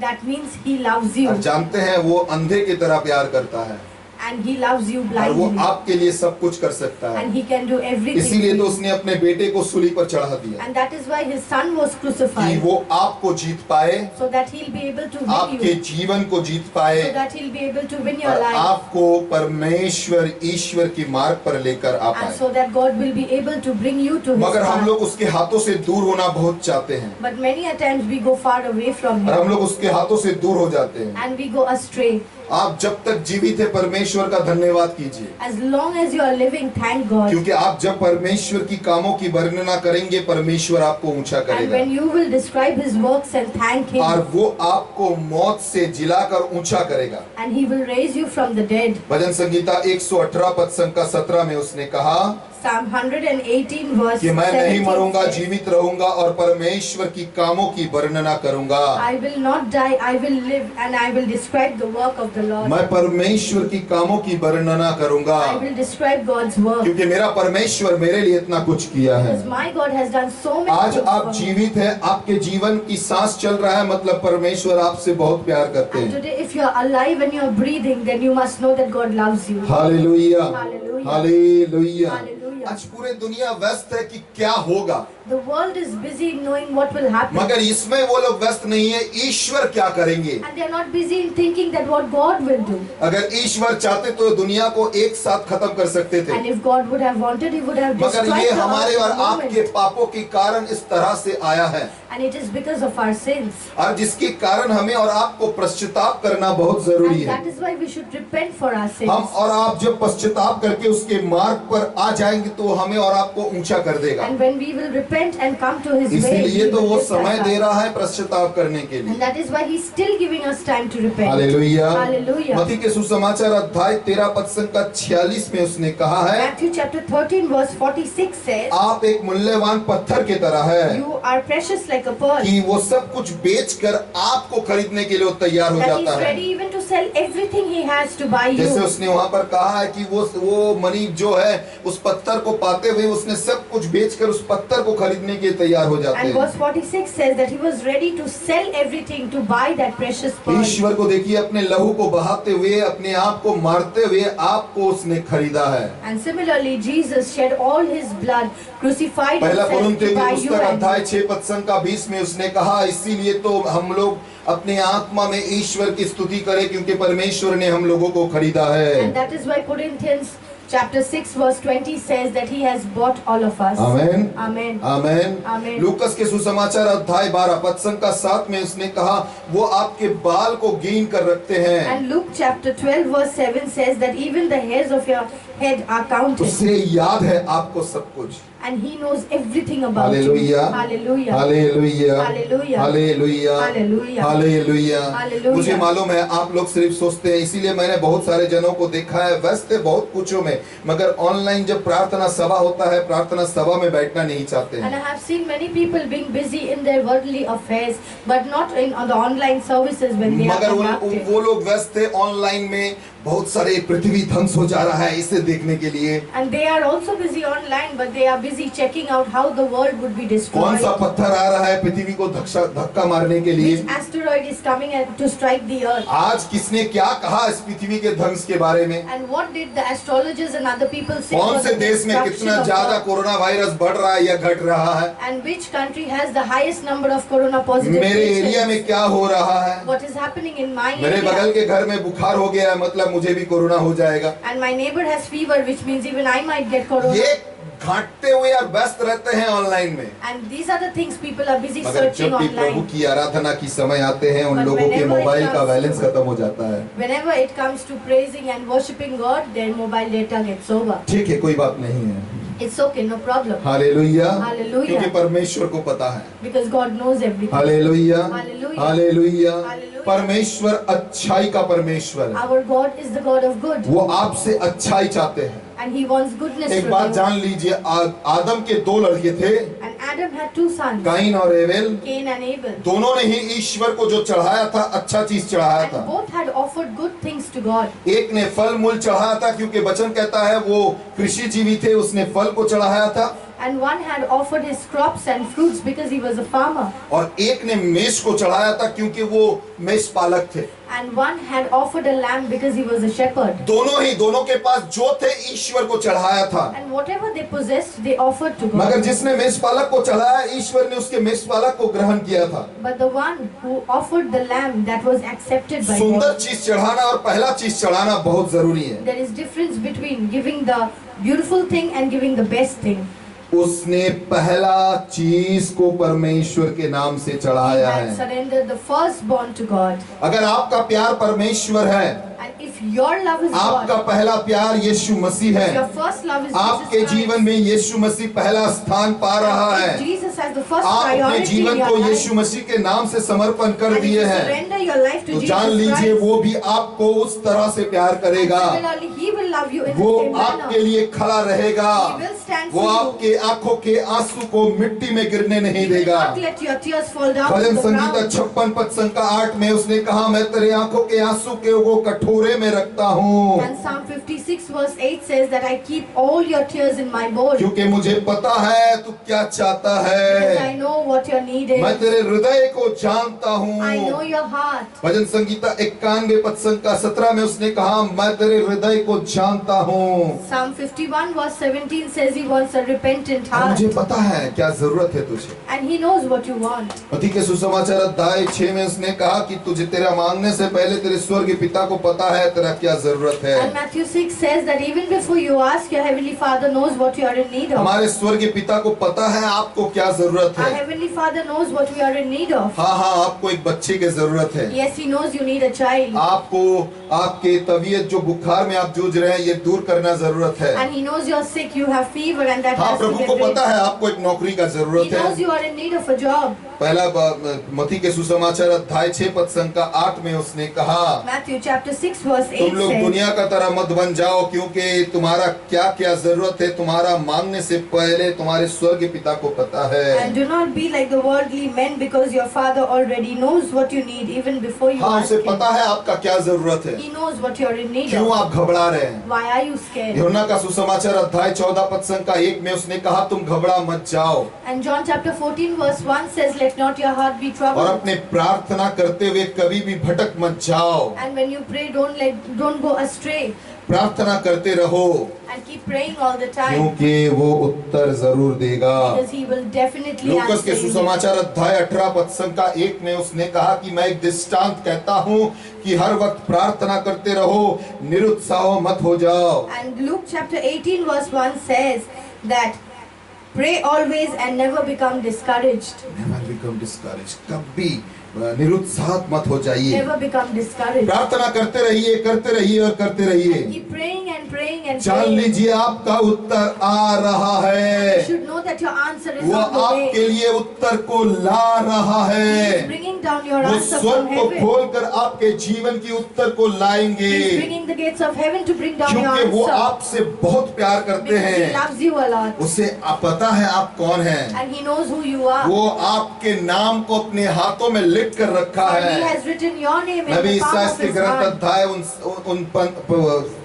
That means He loves you. आप जानते हैं वो अंधे की तरह प्यार करता है। and He loves you और वो blindly, आपके लिए सब कुछ कर सकता है। and He can do everything. इसीलिए for तो you. उसने अपने बेटे को सूली पर चढ़ा दिया And that is why His Son was कि crucified, वो आपको जीत पाए, so that He'll be able to win आपके you, जीवन को जीत पाए so that He'll be able to win your और life, आपको परमेश्वर ईश्वर की मार्ग पर लेकर आ and पाए। so that God will be able to bring you to His मगर हम path. लोग उसके हाथों से दूर होना बहुत चाहते हैं But many a times we go far away from और हम Him, लोग उसके हाथों से दूर हो जाते हैं। and we go astray. आप जब तक जीवित है परमेश्वर का धन्यवाद कीजिए, As long as you are living, thank God. क्योंकि आप जब परमेश्वर की कामों की वर्णना करेंगे परमेश्वर आपको ऊंचा And करेगा when you will describe His works and thank और Him, वो आपको मौत से जिलाकर ऊंचा करेगा। and He will raise you from the dead. भजन संगीता 118 पद संख्या 17 में उसने कहा Psalm 118 verse कि मैं नहीं 17 मरूंगा, says, जीवित रहूंगा और परमेश्वर की कामों की वर्णना करूंगा। I will not die, I will live, and I will describe the work of the Lord. मैं परमेश्वर की कामों की वर्णना करूंगा I will describe God's work. क्योंकि मेरा परमेश्वर मेरे लिए इतना कुछ किया है। Because my God has done so many आज things आप for me. जीवित हैं, आपके जीवन की सांस चल रहा है, मतलब परमेश्वर आपसे बहुत प्यार करते And हैं। today, if you are alive and you are breathing, then you must know that God loves you. Hallelujah, Hallelujah. Hallelujah. Hallelujah. आज पूरे दुनिया व्यस्त है कि क्या होगा, The world is busy knowing what will happen. मगर इसमें वो लोग व्यस्त नहीं है ईश्वर क्या करेंगे। And they are not busy in thinking that what God will do. अगर ईश्वर चाहते तो दुनिया को एक साथ खत्म कर सकते थे, And if God would have wanted, He would have मगर destroyed ये the हमारे earth और in a आपके moment. पापों के कारण इस तरह से आया है And it is because of our sins. और जिसके कारण हमें और आपको पश्चाताप करना बहुत जरूरी And है। that is why we should repent for our हम sins. और आप जब पश्चाताप करके उसके मार्ग पर आ जाएंगे तो हमें और आपको ऊंचा कर देगा। And when we will repent and come to His way, इसीलिए He तो will वो lift us समय दे up. रहा है पश्चाताप करने के And लिए। that is why He's still giving us time to repent. Hallelujah. Hallelujah. मत्ती के सुसमाचार अध्याय 13 पद संख्या 46 में उसने कहा है, Matthew chapter 13 verse 46 says, आप एक मूल्यवान पत्थर की तरह है You are precious like a pearl. कि वो सब कुछ बेचकर आपको खरीदने के लिए वो तैयार हो That He's जाता है। ready even to sell everything He has to buy जैसे you. उसने वहां पर कहा है कि वो मनीब जो है उस पत्थर को पाते हुए उसने सब कुछ बेचकर उस पत्थर को खरीदने के लिए तैयार हो जाते And हैं। verse 46 says that He was ready to sell everything to buy that precious pearl. ईश्वर को देखिए, अपने लहू को बहाते हुए, अपने आप को मारते हुए आपको उसने खरीदा है। And similarly, Jesus shed all His blood, crucified पहला Himself कुरिन्थियों to की buy you पुस्तक and अध्याय me. 6 पद संख्या 20 में उसने कहा, इसीलिए तो हम लोग अपने आत्मा में ईश्वर की स्तुति करें क्योंकि परमेश्वर ने हम लोगों को खरीदा है। And that is why Corinthians chapter 6 verse 20 says that He has bought all of us. Amen, Amen. आमेन। आमेन। लूकस के सुसमाचार अध्याय 12 पद संख्या 7 में उसने कहा, वो आपके बाल को गिन कर रखते हैं, And Luke chapter 12 verse 7 says that even the hairs of your head are counted. उसे याद है आपको सब कुछ। And He knows everything about you. Hallelujah, Hallelujah. Hallelujah, Hallelujah. Hallelujah, Hallelujah. Hallelujah. Hallelujah. मुझे मालूम है आप लोग सिर्फ सोचते हैं, इसीलिए मैंने बहुत सारे जनों को देखा है व्यस्त है बहुत कुछों में, मगर ऑनलाइन जब प्रार्थना सभा होता है प्रार्थना सभा में बैठना नहीं चाहते And I हैं। have seen many people being busy in their worldly affairs, but not in on the online services when they are मगर conducted. वो लोग व्यस्त है ऑनलाइन में, बहुत सारे पृथ्वी ध्वंस हो जा रहा है इसे देखने के लिए। And they are also busy online, but they are busy checking out how the world would be कौन destroyed. सा पत्थर आ रहा है पृथ्वी को धक्का मारने के लिए। Which asteroid is coming to strike the earth? आज किसने क्या कहा इस पृथ्वी के ध्वंस के बारे में? And what did the astrologers and other people say कौन about से the देश में destruction कितना of ज्यादा Earth? कोरोना वायरस बढ़ रहा है या घट रहा है? And which country has the highest number of corona positive मेरे एरिया patients? में क्या हो रहा है? What is happening in my मेरे बगल area? के घर में बुखार हो गया है, मतलब मुझे भी कोरोना हो जाएगा। And my neighbor has fever, which means even I might get corona. ये घाटते हुए और व्यस्त रहते हैं ऑनलाइन में। And these are the things people are busy मगर searching जब भी प्रभु online. की आराधना की समय आते हैं उन But लोगों के whenever it मोबाइल का comes बैलेंस to- खत्म हो जाता है। Whenever it comes to praising and worshipping God, their mobile data gets over. ठीक है, कोई बात नहीं है। It's okay, no problem. Hallelujah, Hallelujah. क्योंकि परमेश्वर को पता है। Because God knows everything. Hallelujah, Hallelujah. Hallelujah. Hallelujah. परमेश्वर अच्छाई का परमेश्वर है, Our God is the God of good. वो आपसे अच्छाई चाहते हैं। And He wants goodness एक from बात you. जान लीजिए, आदम के 2 लड़के थे, And Adam had 2 sons, Kine और एबेल। Cain and Abel. दोनों ने ही ईश्वर को जो चढ़ाया था अच्छा चीज चढ़ाया And था। both had offered good things to God. एक ने फल मूल चढ़ाया था क्योंकि वचन कहता है वो कृषि जीवी थे, उसने फल को चढ़ाया था। And one had offered his crops and fruits because he was a farmer. और एक ने मेष को चढ़ाया था क्योंकि वो मेष पालक थे। And one had offered a lamb because he was a shepherd. दोनों के पास जो थे ईश्वर को चढ़ाया था। And whatever they possessed, they offered to God. मगर जिसने मेष पालक को चढ़ाया, ईश्वर ने उसके मेष पालक को ग्रहण किया था। But the one who offered the lamb, that was accepted by सुंदर God. चीज चढ़ाना और पहला चीज चढ़ाना बहुत जरूरी है। There is difference between giving the beautiful thing and giving the best thing. उसने पहला चीज को परमेश्वर के नाम से He चढ़ाया had है। surrendered the firstborn to God. अगर आपका प्यार परमेश्वर है, And if your love is आपका God, पहला प्यार यीशु मसीह है, your first love is आपके Jesus जीवन में यीशु मसीह पहला स्थान पा रहा Christ. है। If Jesus has the first आप अपने priority in जीवन your को life, यीशु मसीह के नाम से समर्पण कर and if दिए you हैं, surrender your life to तो Jesus जान लीजिए Christ, वो भी आपको उस तरह से प्यार करेगा। similarly He will love you in the वो same आपके manner. लिए खड़ा रहेगा। He will stand वो for you. आपके आंखों के आंसू को मिट्टी में गिरने नहीं He will देगा। not let your tears fall down to bhajan the Sangeeta ground. 56 पद संख्या 8 में उसने कहा, मैं तेरे आंखों के आंसू के वो कटोरे में रखता हूँ, And Psalm 56 verse 8 says that I keep all your tears in my bowl क्योंकि मुझे पता है तू क्या चाहता because I है। know what your need is. मैं तेरे हृदय को जानता I know हूँ। your heart. भजन संगीता 91 पद संख्या 17 में उसने कहा, मैं तेरे हृदय को जानता हूँ। Psalm 51 verse 17 says he wants a repentant और heart मुझे पता है क्या जरूरत है तुझे। and he knows what you want. मत्ती के सुसमाचार अध्याय 6 में उसने कहा कि तुझे तेरा मांगने से पहले तेरे स्वर्गीय पिता को पता है तेरा क्या जरूरत है। And Matthew 6 says that even before you ask, your heavenly Father knows what you are in need of. हमारे स्वर्गीय पिता को पता है आपको क्या जरूरत Our है। heavenly Father knows what we are in need of. हाँ हाँ, आपको एक बच्चे की जरूरत है। Yes, he knows you need a child. आपको आपके तबीयत जो बुखार में आप जूझ रहे हैं ये दूर करना जरूरत है। And he knows you're sick, you have fever and that हाँ, has to प्रभु get को rid. पता है आपको एक नौकरी का He जरूरत knows है। you are in need of a job. पहला मत्ती के सुसमाचार अध्याय 6 पद संख्या 8 में उसने कहा, Matthew chapter 6 verse 8 तुम लोग says, दुनिया का तरह मत बन जाओ, क्योंकि तुम्हारा क्या क्या जरूरत है तुम्हारा मांगने से पहले तुम्हारे स्वर्गीय पिता को पता है। and do not be like the worldly men because your Father already knows what you need even before you हाँ, ask उसे him. पता है आपका क्या जरूरत है। He knows what you are in need क्यों of. आप घबरा रहे हैं? Why are you scared? यूहन्ना का सुसमाचार अध्याय 14 पद संख्या 1 में उसने कहा, तुम घबरा मत जाओ And John chapter 14 verse 1 says, let not your heart be और troubled. अपने प्रार्थना करते हुए कभी भी भटक मत जाओ। And when you pray, don't go astray. प्रार्थना करते रहो, And keep praying all the time. क्योंकि वो उत्तर जरूर देगा। Because he will definitely लूकस answer के you. सुसमाचार अध्याय 18 पद संख्या 1 में उसने कहा कि मैं एक दृष्टांत कहता हूँ कि हर वक्त प्रार्थना करते रहो, निरुत्साह मत हो जाओ। And Luke chapter 18 verse 1 says that pray always and never become discouraged. Never become discouraged. कभी निरुत्साहित मत हो जाइए। Never become discouraged. प्रार्थना करते रहिए और करते रहिए। Keep praying and praying and जान praying. लीजिए आपका उत्तर आ रहा You है। should know that your answer is वो on the way. आपके लिए उत्तर को ला रहा He is है। bringing down your वो answer स्वर्ग from को heaven. खोलकर आपके जीवन की उत्तर को लाएंगे, He is bringing the gates of heaven to bring down your क्योंकि वो answer. आपसे बहुत प्यार करते Because he हैं। loves you a lot. उसे पता है आप कौन हैं। And he knows who you are. वो आपके नाम को अपने हाथों में लिख कर रखा For है। he has written your name in Nabi the palm ईसाइया of के his ग्रंथ hand. अध्याय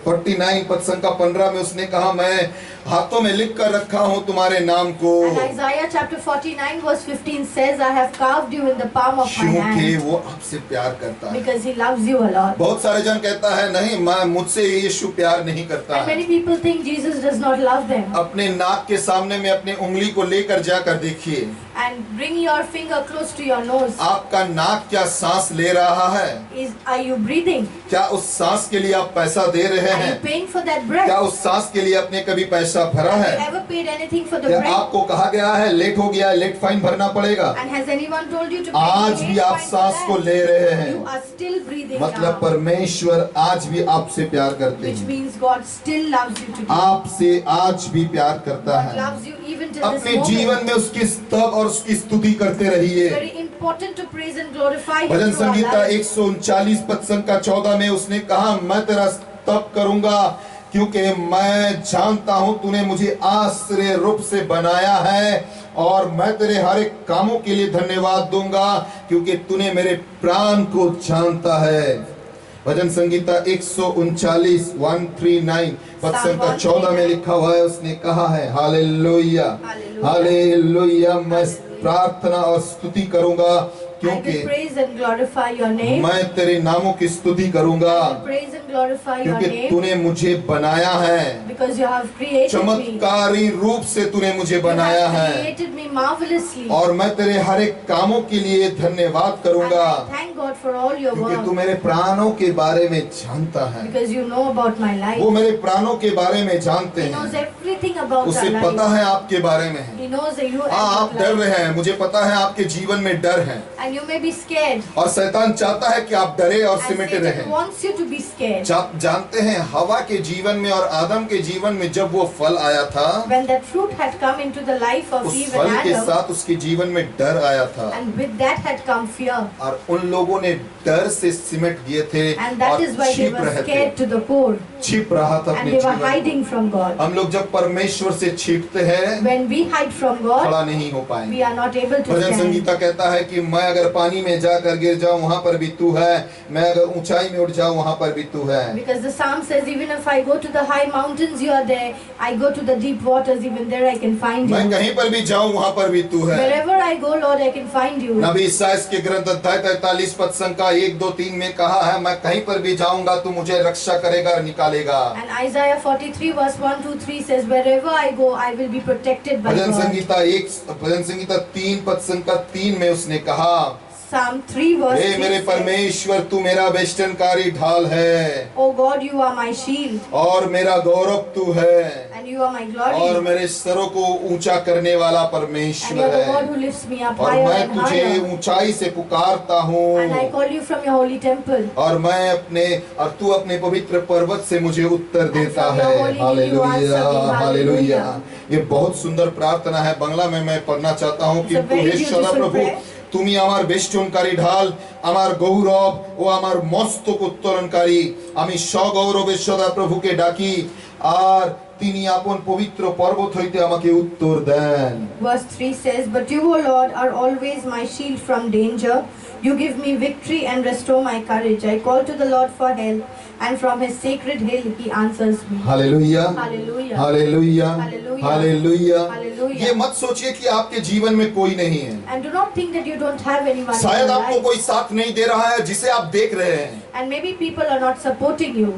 49 पद संख्या 15 में उसने कहा, मैं हाथों में लिख कर रखा हूँ तुम्हारे नाम को, And Isaiah chapter 49 verse 15 says, I have carved you in the palm of my क्योंकि hand. वो आपसे प्यार करता है। Because he loves you a lot. बहुत सारे जन कहता है नहीं, मैं मुझसे यीशु प्यार नहीं करता And है। many people think Jesus does not love them. अपने नाक के सामने में अपनी उंगली को लेकर जाकर देखिए, And bring your finger close to your nose. आपका नाक क्या सांस ले रहा है? Are you breathing? क्या उस सांस के लिए आप पैसा दे रहे Are हैं? you paying for that breath? क्या उस सांस के लिए आपने कभी पैसा भरा Have है? you ever paid anything for the क्या breath? आपको कहा गया है लेट हो गया, लेट फाइन भरना पड़ेगा? And has anyone told you to pay आज the भी late आप fine for सांस को that? ले रहे हैं, You are still breathing मतलब now. परमेश्वर आज भी आपसे प्यार करते Which हैं। means God still loves you today. आपसे आज भी प्यार करता God है। loves you even till this अपने जीवन moment. में उसकी स्तव और उसकी स्तुति करते It's रहिए। very important to praise and glorify Him bhajan through our Sangeeta lives. 139 पद संख्या 14 में उसने कहा, मैं तेरा स्तव करूंगा क्योंकि मैं जानता हूं तूने मुझे आश्रय रूप से बनाया है और मैं तेरे हर एक कामों के लिए धन्यवाद दूंगा क्योंकि तूने मेरे प्राण को जानता है। भजन संगीता 139 139 पद संख्या 14 में लिखा हुआ है, उसने कहा है हालेलुया हालेलुया, मैं प्रार्थना और स्तुति करूंगा I will क्योंकि praise and glorify your name. मैं तेरे नामों की स्तुति करूंगा I will praise and glorify your क्योंकि name तूने मुझे बनाया है, because you have created me. चमत्कारी रूप से तूने मुझे You बनाया have है created me marvelously. और मैं तेरे हर एक कामों के लिए धन्यवाद And करूंगा I thank God for all your क्योंकि तू work मेरे प्राणों के बारे में जानता है, because you know about my life. वो मेरे प्राणों के बारे में जानते He knows हैं, everything about उसे our पता life. है आपके बारे में है। He knows that you हाँ, आप have डर life. रहे हैं, मुझे पता है आपके जीवन में डर है And you may be scared. और शैतान चाहता है कि आप डरे और And सिमटे Satan रहें। wants you to be scared. आप जानते हैं हवा के जीवन में और आदम के जीवन में जब वो फल आया था, When that fruit had come into the life of उस Eve फल and के Adam, साथ उसके जीवन में डर आया था and with that had come fear. और उन लोगों ने डर से सिमट गए थे And that और is why they छिप were रहे scared थे, to the core. छिप रहा था And अपने they were जीवन hiding from God. को। हम लोग जब परमेश्वर से छिपते हैं When we hide from God, खड़ा नहीं हो we पाएंगे। are not able to bhajan stand. Sangeeta कहता है कि मैं अगर पानी में जाकर गिर जाऊं वहां पर भी तू है, मैं अगर ऊंचाई में उठ जाऊं वहां पर भी तू है। Because the psalm says, even if I go to the high mountains, you are there. I go to the deep waters, even there I can find मैं you. कहीं पर भी जाऊं वहां पर भी तू है। Wherever I go, Lord, I can find you. नबी ईसाइयाह के ग्रंथ अध्याय 43 पद संख्या 1 2 3 में कहा है, मैं कहीं पर भी जाऊंगा तू मुझे रक्षा करेगा और निकालेगा। And Isaiah 43 verse 1 to 3 says, wherever I go, I will be protected by bhajan God. Sangeeta 3 पद संख्या 3 में उसने कहा, Psalm 3 verse हे 3 मेरे says, परमेश्वर तू मेरा वेष्टनकारी ढाल है O God, you are my shield, और मेरा गौरव तू है and you are my और glory, मेरे सरों को ऊंचा करने वाला and you परमेश्वर are the है God who lifts me up और higher मैं and तुझे higher. ऊंचाई से पुकारता And I हूँ call you from your holy temple. और तू अपने पवित्र पर्वत से मुझे उत्तर देता from your है। holy hill you hallelujah answer me. Hallelujah. Hallelujah. ये बहुत सुंदर प्रार्थना है, बांग्ला में मैं पढ़ना चाहता हूँ कि It's a तू very हे सदा beautiful प्रभु prayer. তুমি আমার বেষ্টনকারী ঢাল, আমার গৌরব ও আমার মস্তক উত্তোলনকারী, আমি সগৌরবে সদা প্রভুকে ডাকি আর তিনি আপন পবিত্র পর্বত হইতে আমাকে উত্তর দেন। Verse 3 says, But you, O Lord, are always my shield from danger. You give me victory and restore my courage. I call to the Lord for help, and from his sacred hill he answers me. Hallelujah Hallelujah. Hallelujah Hallelujah. Hallelujah. Hallelujah. ये मत सोचिए कि आपके जीवन में कोई नहीं है, And do not think that you don't have anyone in शायद your आपको life. कोई साथ नहीं दे रहा है जिसे आप देख रहे हैं, And maybe people are not supporting you,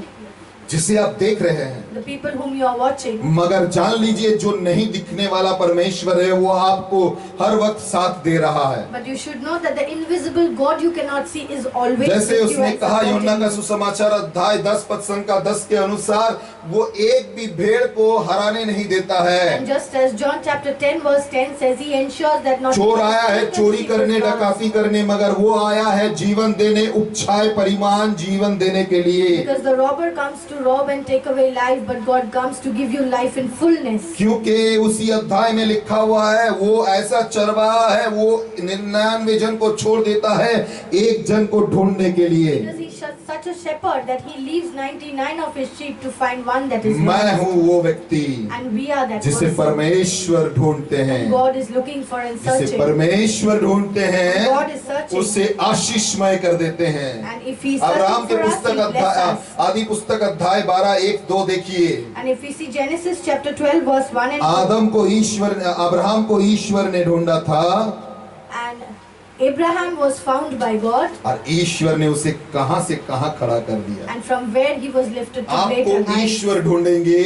जिसे आप देख रहे हैं, the people whom you are watching. मगर जान लीजिए जो नहीं दिखने वाला परमेश्वर है वो आपको हर वक्त साथ दे रहा है। But you should know that the invisible God you cannot see is always जैसे with you उसने and कहा यूहन्ना का supporting you. सुसमाचार अध्याय 10 पद संख्या 10 के अनुसार वो एक भी भेड़ को हराने नहीं देता And है। just as John chapter 10 verse 10 says, he ensures that not चोर आया है even चोरी sheep करने is lost. डकाती करने, मगर वो आया है जीवन देने, उपछाए परिमाण जीवन देने के लिए। Because the robber comes to rob and take away life, but God comes to give you life in fullness. क्योंकि उसी अध्याय में लिखा हुआ है वो ऐसा चरवाहा है, वो 99 जन को छोड़ देता है एक जन को ढूंढने के लिए। Because he's such a shepherd that he leaves 99 of his sheep to find one that is मैं lost. हूँ वो व्यक्ति And we are that जिसे person. परमेश्वर ढूंढते हैं, God is looking for and जिसे searching. परमेश्वर ढूंढते हैं God is searching. उसे आशीषमय कर देते हैं। And if he is Abraham searching के for us, पुस्तक he bless अध्याय us. आदि पुस्तक अध्याय 12 1 2 देखिए। And if we see Genesis chapter 12 verse 1 and 2, आदम को ईश्वर अब्राहम को ईश्वर ने ढूंढा था and Abraham was found by God, और ईश्वर ने उसे कहां से कहां खड़ा कर दिया। and from where he was lifted to greater आपको heights. ईश्वर ढूंढेंगे,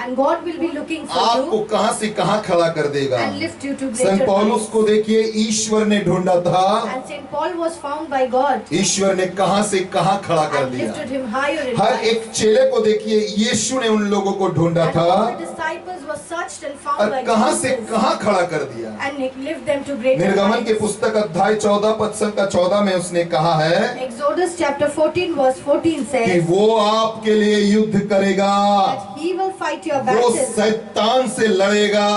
And God will be looking for आपको you कहां से कहां खड़ा कर देगा। and lift you to Sant greater पौलुस heights. को देखिए, ईश्वर ने ढूंढा था, And Saint Paul was found by God ईश्वर ने कहां से कहां खड़ा कर and दिया। lifted him higher in her life. एक चेले को देखिए, यीशु ने उन लोगों को ढूंढा And था all the disciples were searched and found और by कहां से Jesus कहां खड़ा कर दिया। and he lifted them to greater निर्गमन के heights. पुस्तक अध्याय 14 पद संख्या 14 में उसने कहा है Exodus chapter 14 verse 14 कि says वो आपके लिए युद्ध करेगा, that he will fight your वो battles, शैतान से लड़ेगा,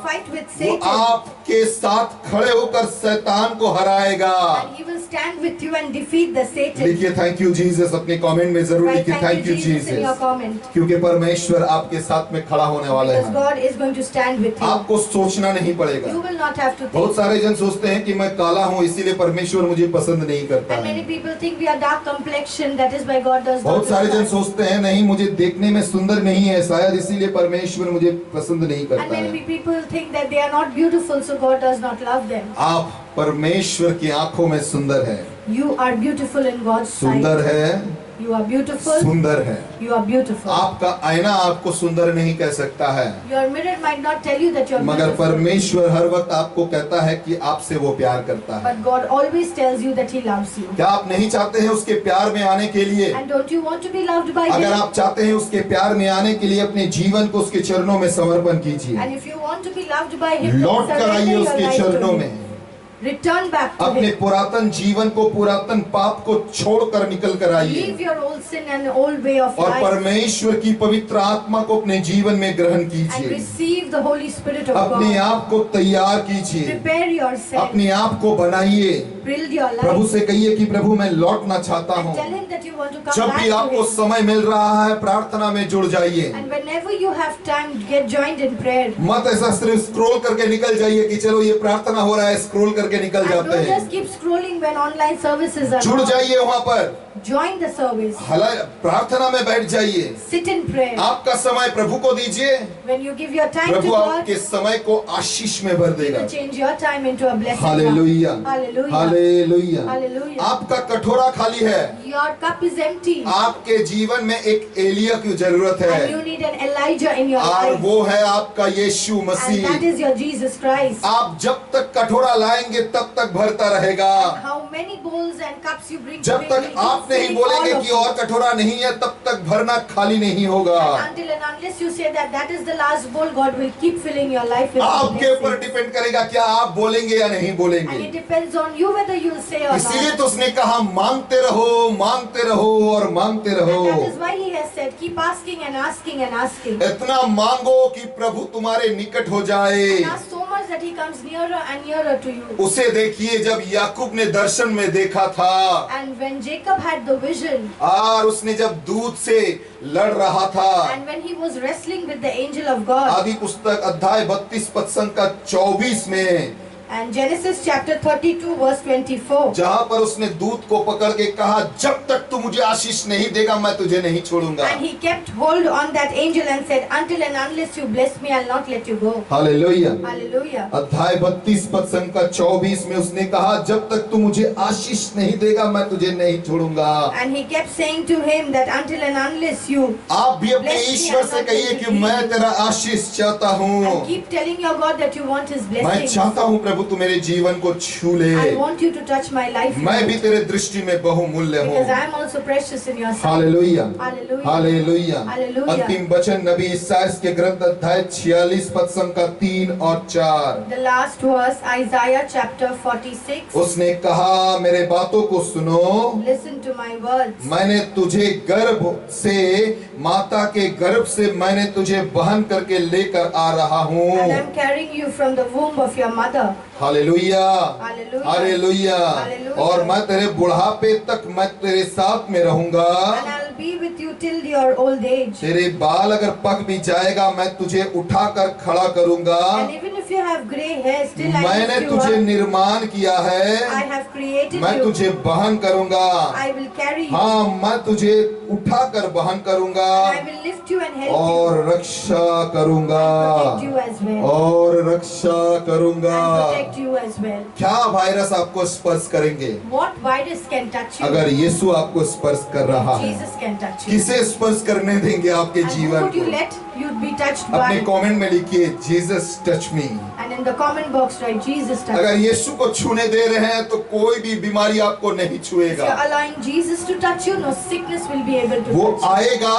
fight with वो Satan, आप आपके साथ खड़े होकर शैतान को हराएगा। And he will stand with you and defeat the Satan. लिखिए थैंक यू जीसस, अपने कमेंट में जरूर Write लिखिए thank you in your Jesus, comment. क्योंकि परमेश्वर आपके साथ में खड़ा होने वाले Because हैं। God is going to stand with you. आपको सोचना नहीं पड़ेगा। You will not have to बहुत think. सारे जन सोचते हैं कि मैं काला हूँ इसीलिए परमेश्वर मुझे पसंद नहीं करता And many है। people think we are dark complexion, that is why God does not बहुत सारे love जन us. सोचते हैं नहीं मुझे देखने में सुंदर नहीं है शायद इसीलिए परमेश्वर मुझे पसंद नहीं And करता many है। people think that they are not beautiful, so God does not love them. आप परमेश्वर की आंखों में सुंदर है। You are beautiful in God's सुंदर sight. है, You are beautiful. सुंदर है। You are beautiful. आपका आईना आपको सुंदर नहीं कह सकता है, Your mirror might not tell you that you are मगर beautiful. परमेश्वर हर वक्त आपको कहता है कि आपसे वो प्यार करता है। But God always tells you that He loves you. क्या आप नहीं चाहते हैं उसके प्यार में आने के लिए? And don't you want to be loved by अगर Him? आप चाहते हैं उसके प्यार में आने के लिए अपने जीवन को उसके चरणों में समर्पण कीजिए। And if you want to be loved by Him, then लौट कर surrender आइए your उसके life to चरणों Him. में। Return back to अपने Him. पुरातन जीवन को, पुरातन पाप को छोड़कर निकल कर आइए Leave your old sin and old way of और life परमेश्वर की पवित्र आत्मा को अपने जीवन में ग्रहण and कीजिए। receive the Holy Spirit of अपने God. आप को तैयार कीजिए, Prepare yourself. अपने आप को बनाइए। Build your Prabhu life. से कहिए कि प्रभु मैं लौटना चाहता And हूँ। tell Him that you want to come जब back भी to आपको Him. समय मिल रहा है प्रार्थना में जुड़ जाइए। And whenever you have time, get joined in prayer. मत ऐसा सिर्फ स्क्रॉल करके निकल जाइए कि चलो ये प्रार्थना हो रहा है, स्क्रॉल करके निकल And जाते don't हैं। just keep scrolling when online services are जुड़ on. जाइए वहाँ पर, Join the service. प्रार्थना में बैठ जाइए। Sit in prayer. आपका समय प्रभु को दीजिए, When you give your time to Prabhu God, आपके समय को आशीष में भर He देगा। will change your time into a blessing. Hallelujah, Hallelujah. Hallelujah. Hallelujah. आपका कटोरा खाली है, Your cup is empty. आपके जीवन में एक एलिया की जरूरत And you है need an Elijah in your और life. वो है आपका यीशु And that Masih. is your Jesus Christ. आप जब तक कटोरा लाएंगे तब तक भरता रहेगा। How many bowls and cups you bring to जब Him, तक He keeps आप नहीं filling बोलेंगे all of कि you. और कटोरा नहीं है तब तक भरना खाली नहीं होगा। Until and unless you say that that is the last bowl, God will keep filling your life with आपके ऊपर blessings. डिपेंड करेगा क्या आप बोलेंगे या नहीं And बोलेंगे। it depends on you whether you will say or इसीलिए not. तो उसने कहा मांगते रहो, मांगते रहो और मांगते रहो। And that is why He has said, keep asking and asking and asking. इतना मांगो कि प्रभु तुम्हारे निकट हो जाए। And ask so much that He comes nearer and nearer to you. उसे देखिए जब याकूब ने दर्शन में देखा था And when Jacob had the vision, और उसने जब दूत से लड़ रहा था, and when he was wrestling with the angel of God, आदि पुस्तक अध्याय 32 पद संख्या 24 में, and Genesis chapter 32 verse 24, जहां पर उसने दूत को पकड़ के कहा जब तक तू मुझे आशीष नहीं देगा मैं तुझे नहीं छोड़ूंगा। and he kept hold on that angel and said, until and unless you bless me, I'll not let you go. Hallelujah. Hallelujah. अध्याय 32 पद संख्या 24 में उसने कहा जब तक तू मुझे आशीष नहीं देगा मैं तुझे नहीं छोड़ूंगा। And he kept saying to him that until and unless you आप भी अपने ईश्वर से कहिए कि मैं तेरा आशीष चाहता हूँ। and keep telling your God that you want His मैं blessings. चाहता हूँ प्रभु तू मेरे जीवन को छू ले। I want you to touch my life, मैं भी Lord, तेरे दृष्टि में बहुमूल्य हूँ। because I am also precious in your sight. Hallelujah, Hallelujah. Hallelujah. Hallelujah. अंतिम वचन नबी इसायाह के ग्रंथ अध्याय 46 पद संख्या 3 और 4। The last verse, Isaiah chapter 46. उसने कहा मेरे बातों को सुनो, Listen to my words. मैंने तुझे गर्भ से, माता के गर्भ से मैंने तुझे बहन करके लेकर आ रहा हूँ। And I'm carrying you from the womb of your mother. Hallelujah, Hallelujah. Hallelujah. Hallelujah. और मैं तेरे बुढ़ापे तक मैं तेरे साथ में रहूंगा। And I'll be with you till your old age. तेरे बाल अगर पक भी जाएगा मैं तुझे उठाकर खड़ा करूंगा। And even if you have grey hair, still I मैंने lift you तुझे up. निर्माण किया I है, have created मैं you. तुझे बहन करूंगा। I will carry you. हाँ, मैं तुझे उठाकर बहन करूंगा And I will lift you and help you. और रक्षा करूंगा, Protect you as well. और रक्षा करूंगा। And protect you as well. क्या वायरस आपको स्पर्श करेंगे? What virus can touch you? अगर यीशु आपको स्पर्श कर रहा है, Jesus can touch you. किसे स्पर्श करने देंगे आपके And who जीवन would you को? let you'd be touched अपने by? कमेंट में लिखिए Jesus touch me. And in the comment box write Jesus touch अगर me. यीशु को छूने दे रहे हैं तो कोई भी बीमारी आपको नहीं If छुएगा। you're allowing Jesus to touch you, no sickness will be able to वो touch you. आएगा,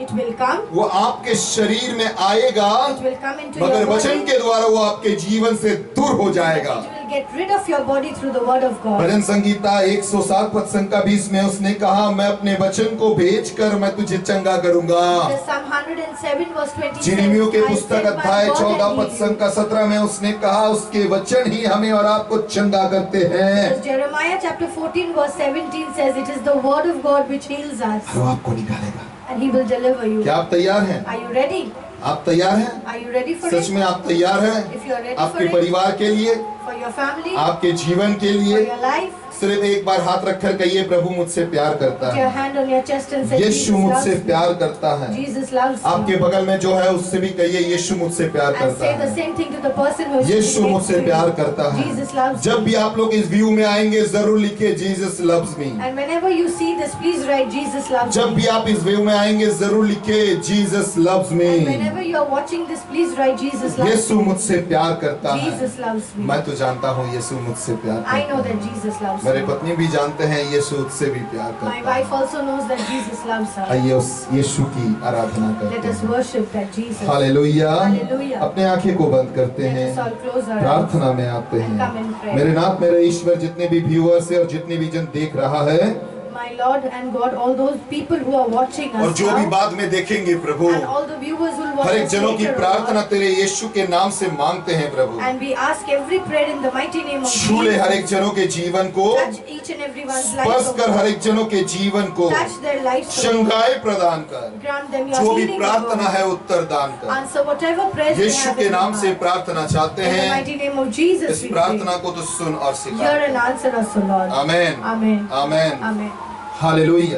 It will come. वो आपके शरीर में आएगा, It will come into मगर your वचन body. के द्वारा वो आपके जीवन से दूर हो It जाएगा। will will get rid of your body through the word of God. भजन संगीता 107 पद संख्या 20 में उसने कहा, मैं अपने वचन को भेजकर मैं तुझे चंगा करूंगा। The Psalm 107 verse 20 जिर्मियों के says, "I पुस्तक send my अध्याय word 14 and पद heal." संख्या 17 में उसने कहा, उसके वचन ही हमें और आपको चंगा करते हैं। As Jeremiah chapter 14 verse 17 says, it is the word of God which heals us, वो आपको निकालेगा। and he will deliver you. क्या आप तैयार हैं? Are you ready? आप तैयार हैं? Are you ready for such it? में आप तैयार हैं? If you are ready for आपके it, परिवार के लिए, for your family, आपके जीवन के for लिए your life, सिर्फ एक बार हाथ रखकर कहिए, प्रभु मुझसे प्यार करता put your है, hand on your chest and say, Yeshu Jesus मुझसे loves me. प्यार करता है। Jesus loves आपके me. बगल में जो है उससे भी कहिए, यीशु मुझसे प्यार And करता say the है, same thing to the person who is Yeshu sitting next मुझसे to you. प्यार करता है। Jesus loves जब me. भी आप लोग इस व्यू में आएंगे जरूर लिखिए, Jesus loves me. And whenever you see this, please write, Jesus loves जब me. भी आप इस व्यू में आएंगे जरूर लिखिए, Jesus loves me. And whenever you are watching this, please write, Jesus loves यीशु me. मुझसे प्यार करता है। Jesus loves me. मैं तो जानता हूँ यीशु मुझसे प्यार I know करता है। that Jesus loves मेरे me. पत्नी भी जानते हैं यीशु उससे भी प्यार My करता है। wife also knows that Jesus loves her. आइए उस यीशु की आराधना Let करते us हैं। worship that Jesus. Hallelujah. Hallelujah. अपने आंखें को बंद करते Let हैं, us all close our eyes. प्रार्थना में आते And come in हैं। prayer. मेरे नाथ मेरे ईश्वर, जितने भी व्यूअर्स हैं और जितने भी जन देख रहा है My Lord and God, all those people who are watching और us जो भी now, बाद में देखेंगे प्रभु, and all the viewers who will watch हर एक us जनों की later, प्रार्थना Lord. तेरे यीशु के नाम से मांगते हैं प्रभु। And we ask every prayer in the mighty name of छू ले हर एक Jesus. जनों के जीवन को, Touch each and everyone's life. स्पर्श oh कर God. हर एक जनों के जीवन को, Touch their lives. oh Lord. Shanghai प्रदान कर, Grant them your जो भी healing. oh प्रार्थना God. है उत्तर दान कर। Answer whatever prayers they Yeshu have के in नाम their से heart. प्रार्थना चाहते In the हैं, mighty name of Jesus इस we pray. प्रार्थना को तो सुन और Hear सिखा। and answer us, O Lord. Amen, Amen. Amen, Amen. हालेलुया,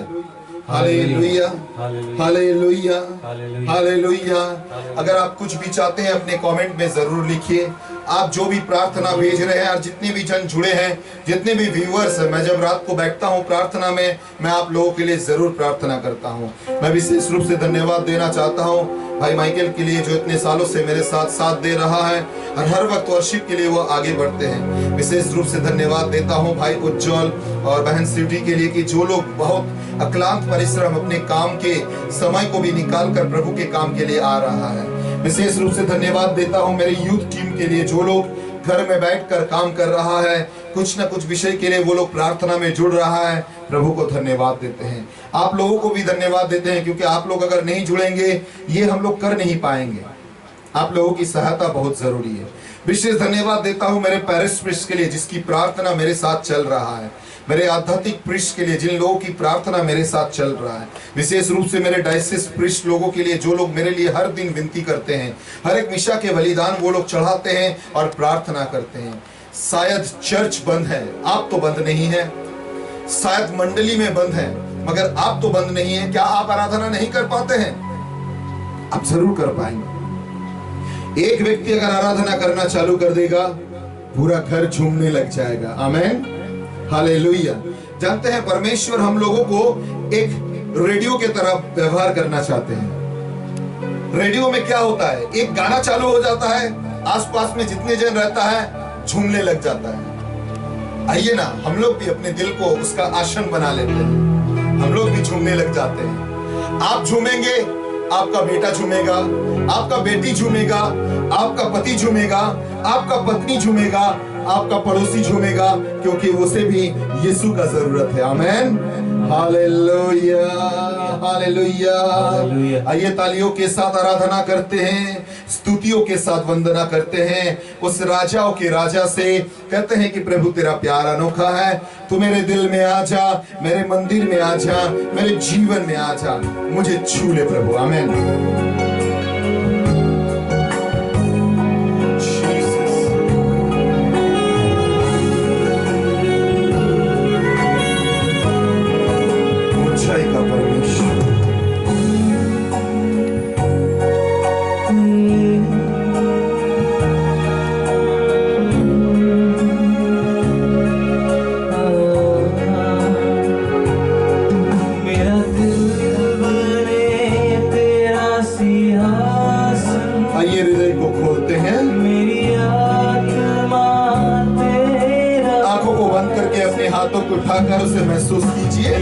हालेलुया, हालेलुया, हालेलुया। अगर आप कुछ भी चाहते हैं अपने कमेंट में जरूर लिखिए। आप जो भी प्रार्थना भेज रहे हैं और जितने भी जन जुड़े हैं, जितने भी व्यूअर्स हैं, मैं जब रात को बैठता हूं प्रार्थना में, मैं आप लोगों के लिए जरूर प्रार्थना करता हूं। मैं विशेष रूप से धन्यवाद देना चाहता हूं भाई माइकल के लिए, जो इतने सालों से मेरे साथ साथ दे रहा है और हर वक्त वर्शिप के लिए वो आगे बढ़ते हैं। विशेष रूप से धन्यवाद देता हूं भाई उज्जवल और बहन सिटी के लिए, कि जो लोग बहुत अक्लांत परिश्रम अपने काम के समय को भी निकाल कर प्रभु के काम के लिए आ रहा है। विशेष रूप से धन्यवाद देता हूं मेरे यूथ टीम के लिए, जो लोग घर में बैठकर काम कर रहा है, कुछ न कुछ विषय के लिए वो लोग प्रार्थना में जुड़ रहा है। प्रभु को धन्यवाद देते हैं। आप लोगों को भी धन्यवाद देते हैं, क्योंकि आप लोग अगर नहीं जुड़ेंगे ये हम लोग कर नहीं पाएंगे। आप लोगों की सहायता बहुत जरूरी है। विशेष धन्यवाद देता हूं मेरे पैरिश प्रीस्ट के लिए, जिसकी प्रार्थना मेरे साथ चल रहा है। मेरे आध्यात्मिक प्रीस्ट के लिए, जिन लोगों की प्रार्थना मेरे साथ चल रहा है। विशेष रूप से मेरे डायसिस प्रीस्ट लोगों के लिए, जो लोग मेरे लिए हर दिन विनती करते हैं। हर एक मिशा के बलिदान वो लोग चढ़ाते हैं और प्रार्थना करते हैं। शायद चर्च बंद है, आप तो बंद नहीं है। शायद मंडली में बंद है, मगर आप तो बंद नहीं है। क्या आप आराधना नहीं कर पाते हैं? आप जरूर कर पाएंगे। एक व्यक्ति अगर आराधना करना चालू कर देगा, पूरा घर झूमने लग जाएगा। आमेन, हालेलुया। जानते हैं परमेश्वर हम लोगों को एक रेडियो के तरह व्यवहार करना चाहते हैं। रेडियो में क्या होता है, एक गाना चालू हो जाता है, आसपास में जितने जन रहता है झूमने लग जाता है। आइए ना, हम लोग भी अपने दिल को उसका आसन बना लेते हैं, हम लोग भी झूमने लग जाते हैं। आप झूमेंगे, आपका बेटा झूमेगा, आपका बेटी झूमेगा, आपका पति झूमेगा, आपका पत्नी झूमेगा, आपका पड़ोसी झूमेगा, क्योंकि उसे भी यीशु का जरूरत है। आमेन, हालेलुया, हालेलुया। आइए तालियों के साथ आराधना करते हैं, स्तुतियों के साथ वंदना करते हैं उस राजाओं के राजा से। कहते हैं कि प्रभु तेरा प्यार अनोखा है, तू मेरे दिल में आ जा, मेरे मंदिर में आ जा, मेरे जीवन में आ जा, मुझे छू ले प्रभु। आमेन। उठाकर उसे महसूस कीजिए।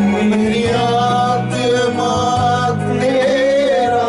मेरी आत्मा तेरा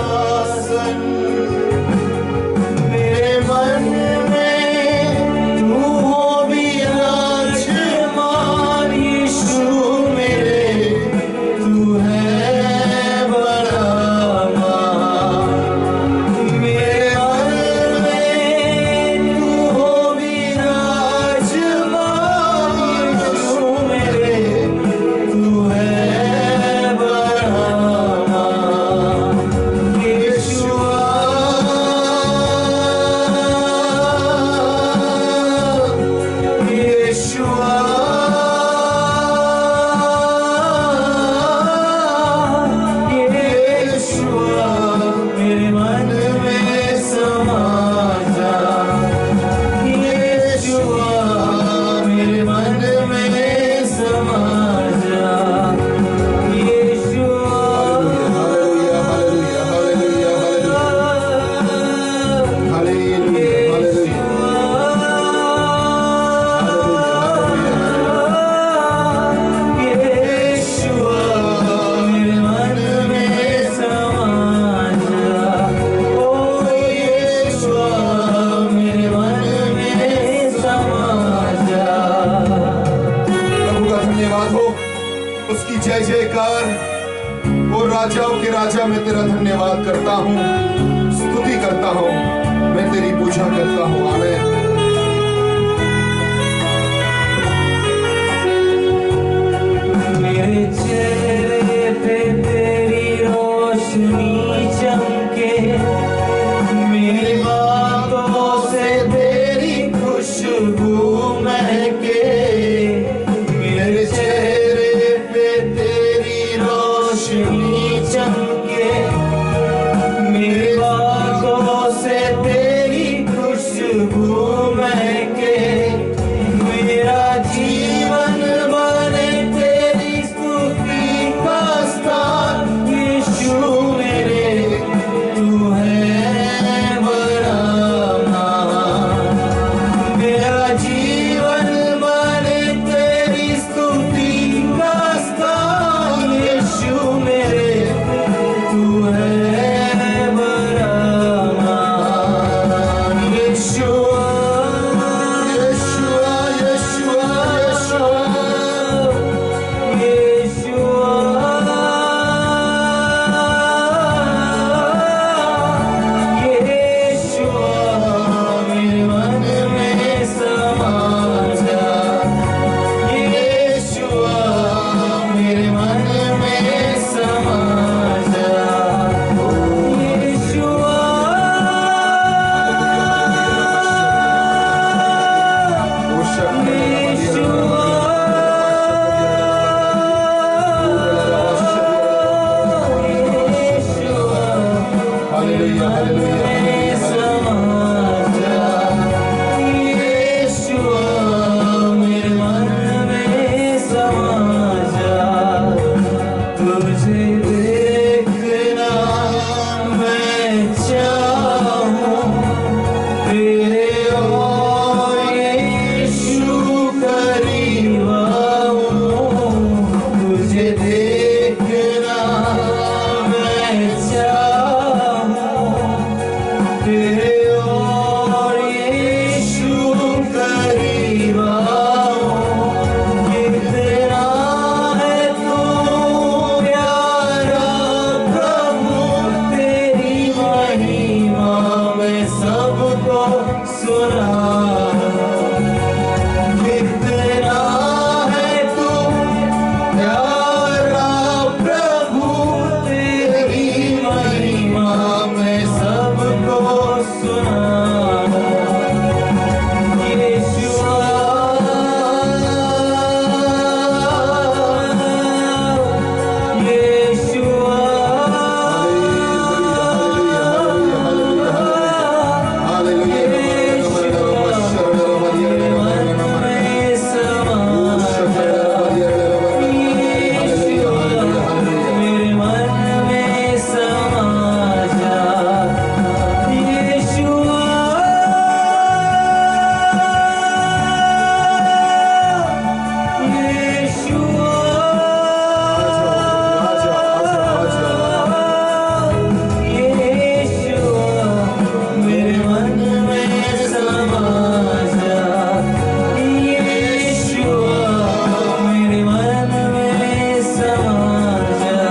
राजाओं के राजा मैं तेरा धन्यवाद करता हूँ, स्तुति करता हूँ, मैं तेरी पूजा करता हूँ। आमीन। मेरे चेहरे पे तेरी रोशनी चमके, मेरी बातों से तेरी खुशबू महके। मेरे चेहरे पे तेरी रोशनी चमके, मेरी बातों से तेरी खुशबू महके। मेरा जीवन बने तेरी स्तुति का स्थान। यीशु मेरे तू है बड़ा महान। मेरा जीवन बने तेरी स्तुति का स्थान। यीशु मेरे तू है बड़ा महान। यीशुआ यीशुआ यीशुआ मेरे मन में समा जा। यीशुआ मेरे मन में समा जा। यीशुआ हालेलुया हालेलुया समा जा। यीशुआ मेरे मन में समा जा। तुझे देखना मैं चाहूं, तेरे और यीशु करीब आऊं। तुझे देखना मैं चाहूं, तेरे और यीशु करीब आऊं। कितना है तू प्यारा प्रभु, तेरी महिमा मैं सबको सुनाऊं। कितना है तू प्यारा प्रभु, तेरी महिमा मैं सबको सुनाऊं। यीशुआ यीशुआ मेरे मन में समा जा। यीशुआ मेरे मन में समा जा। यीशुआ मेरे मन में समा जा।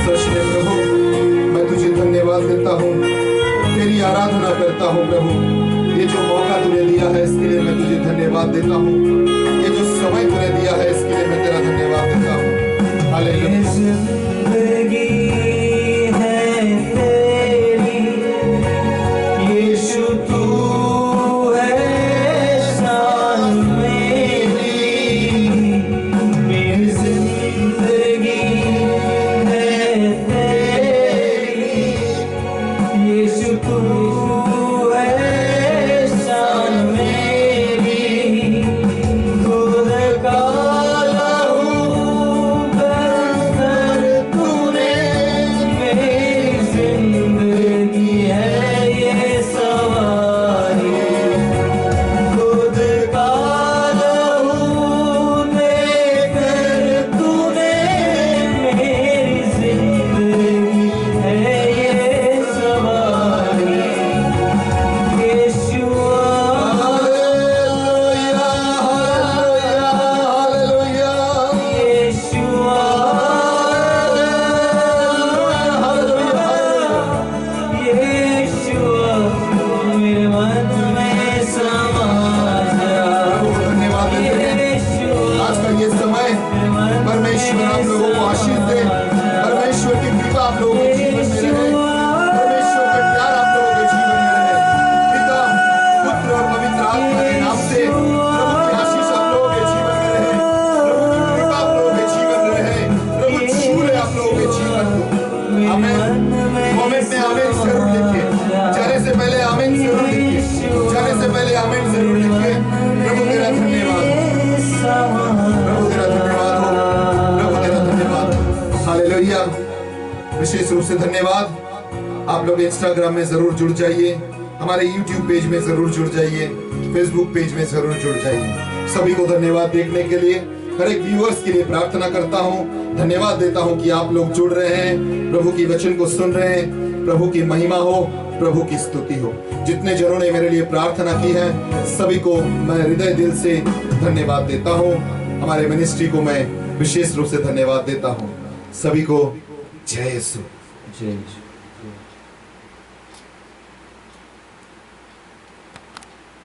सच में प्रभु मैं तुझे धन्यवाद देता हूँ, तेरी आराधना करता हूँ प्रभु। ये जो मौका तूने दिया है इसके लिए मैं तुझे धन्यवाद देता हूँ। ये जो समय तूने दिया है इसके लिए मैं तेरा धन्यवाद देता हूँ। हालेलुया। जिंदगी है तेरी, यीशु तू है शान मेरी। मेरी जिंदगी है तेरी, यीशु तू है शान मेरी। खुद का लहू बहकर तूने मेरी जिंदगी है ये सवारी। खुद का लहू देकर तूने मेरी जिंदगी है ये सवारी। से धन्यवाद। आप लोग इंस्टाग्राम में जरूर जुड़ जाइए, हमारे यूट्यूब पेज में जरूर जुड़ जाइए, फेसबुक पेज में जरूर जुड़ जाइए। सभी को धन्यवाद देखने के लिए। हर एक व्यूअर्स के लिए प्रार्थना करता हूँ, धन्यवाद देता हूँ कि आप लोग जुड़ रहे हैं, प्रभु की वचन को सुन रहे हैं। प्रभु की महिमा हो, प्रभु की स्तुति हो। जितने जनों ने मेरे लिए प्रार्थना की है सभी को मैं हृदय दिल से धन्यवाद देता हूँ। हमारे मिनिस्ट्री को मैं विशेष रूप से धन्यवाद देता हूँ। सभी को जय यीशु। जय यीशु।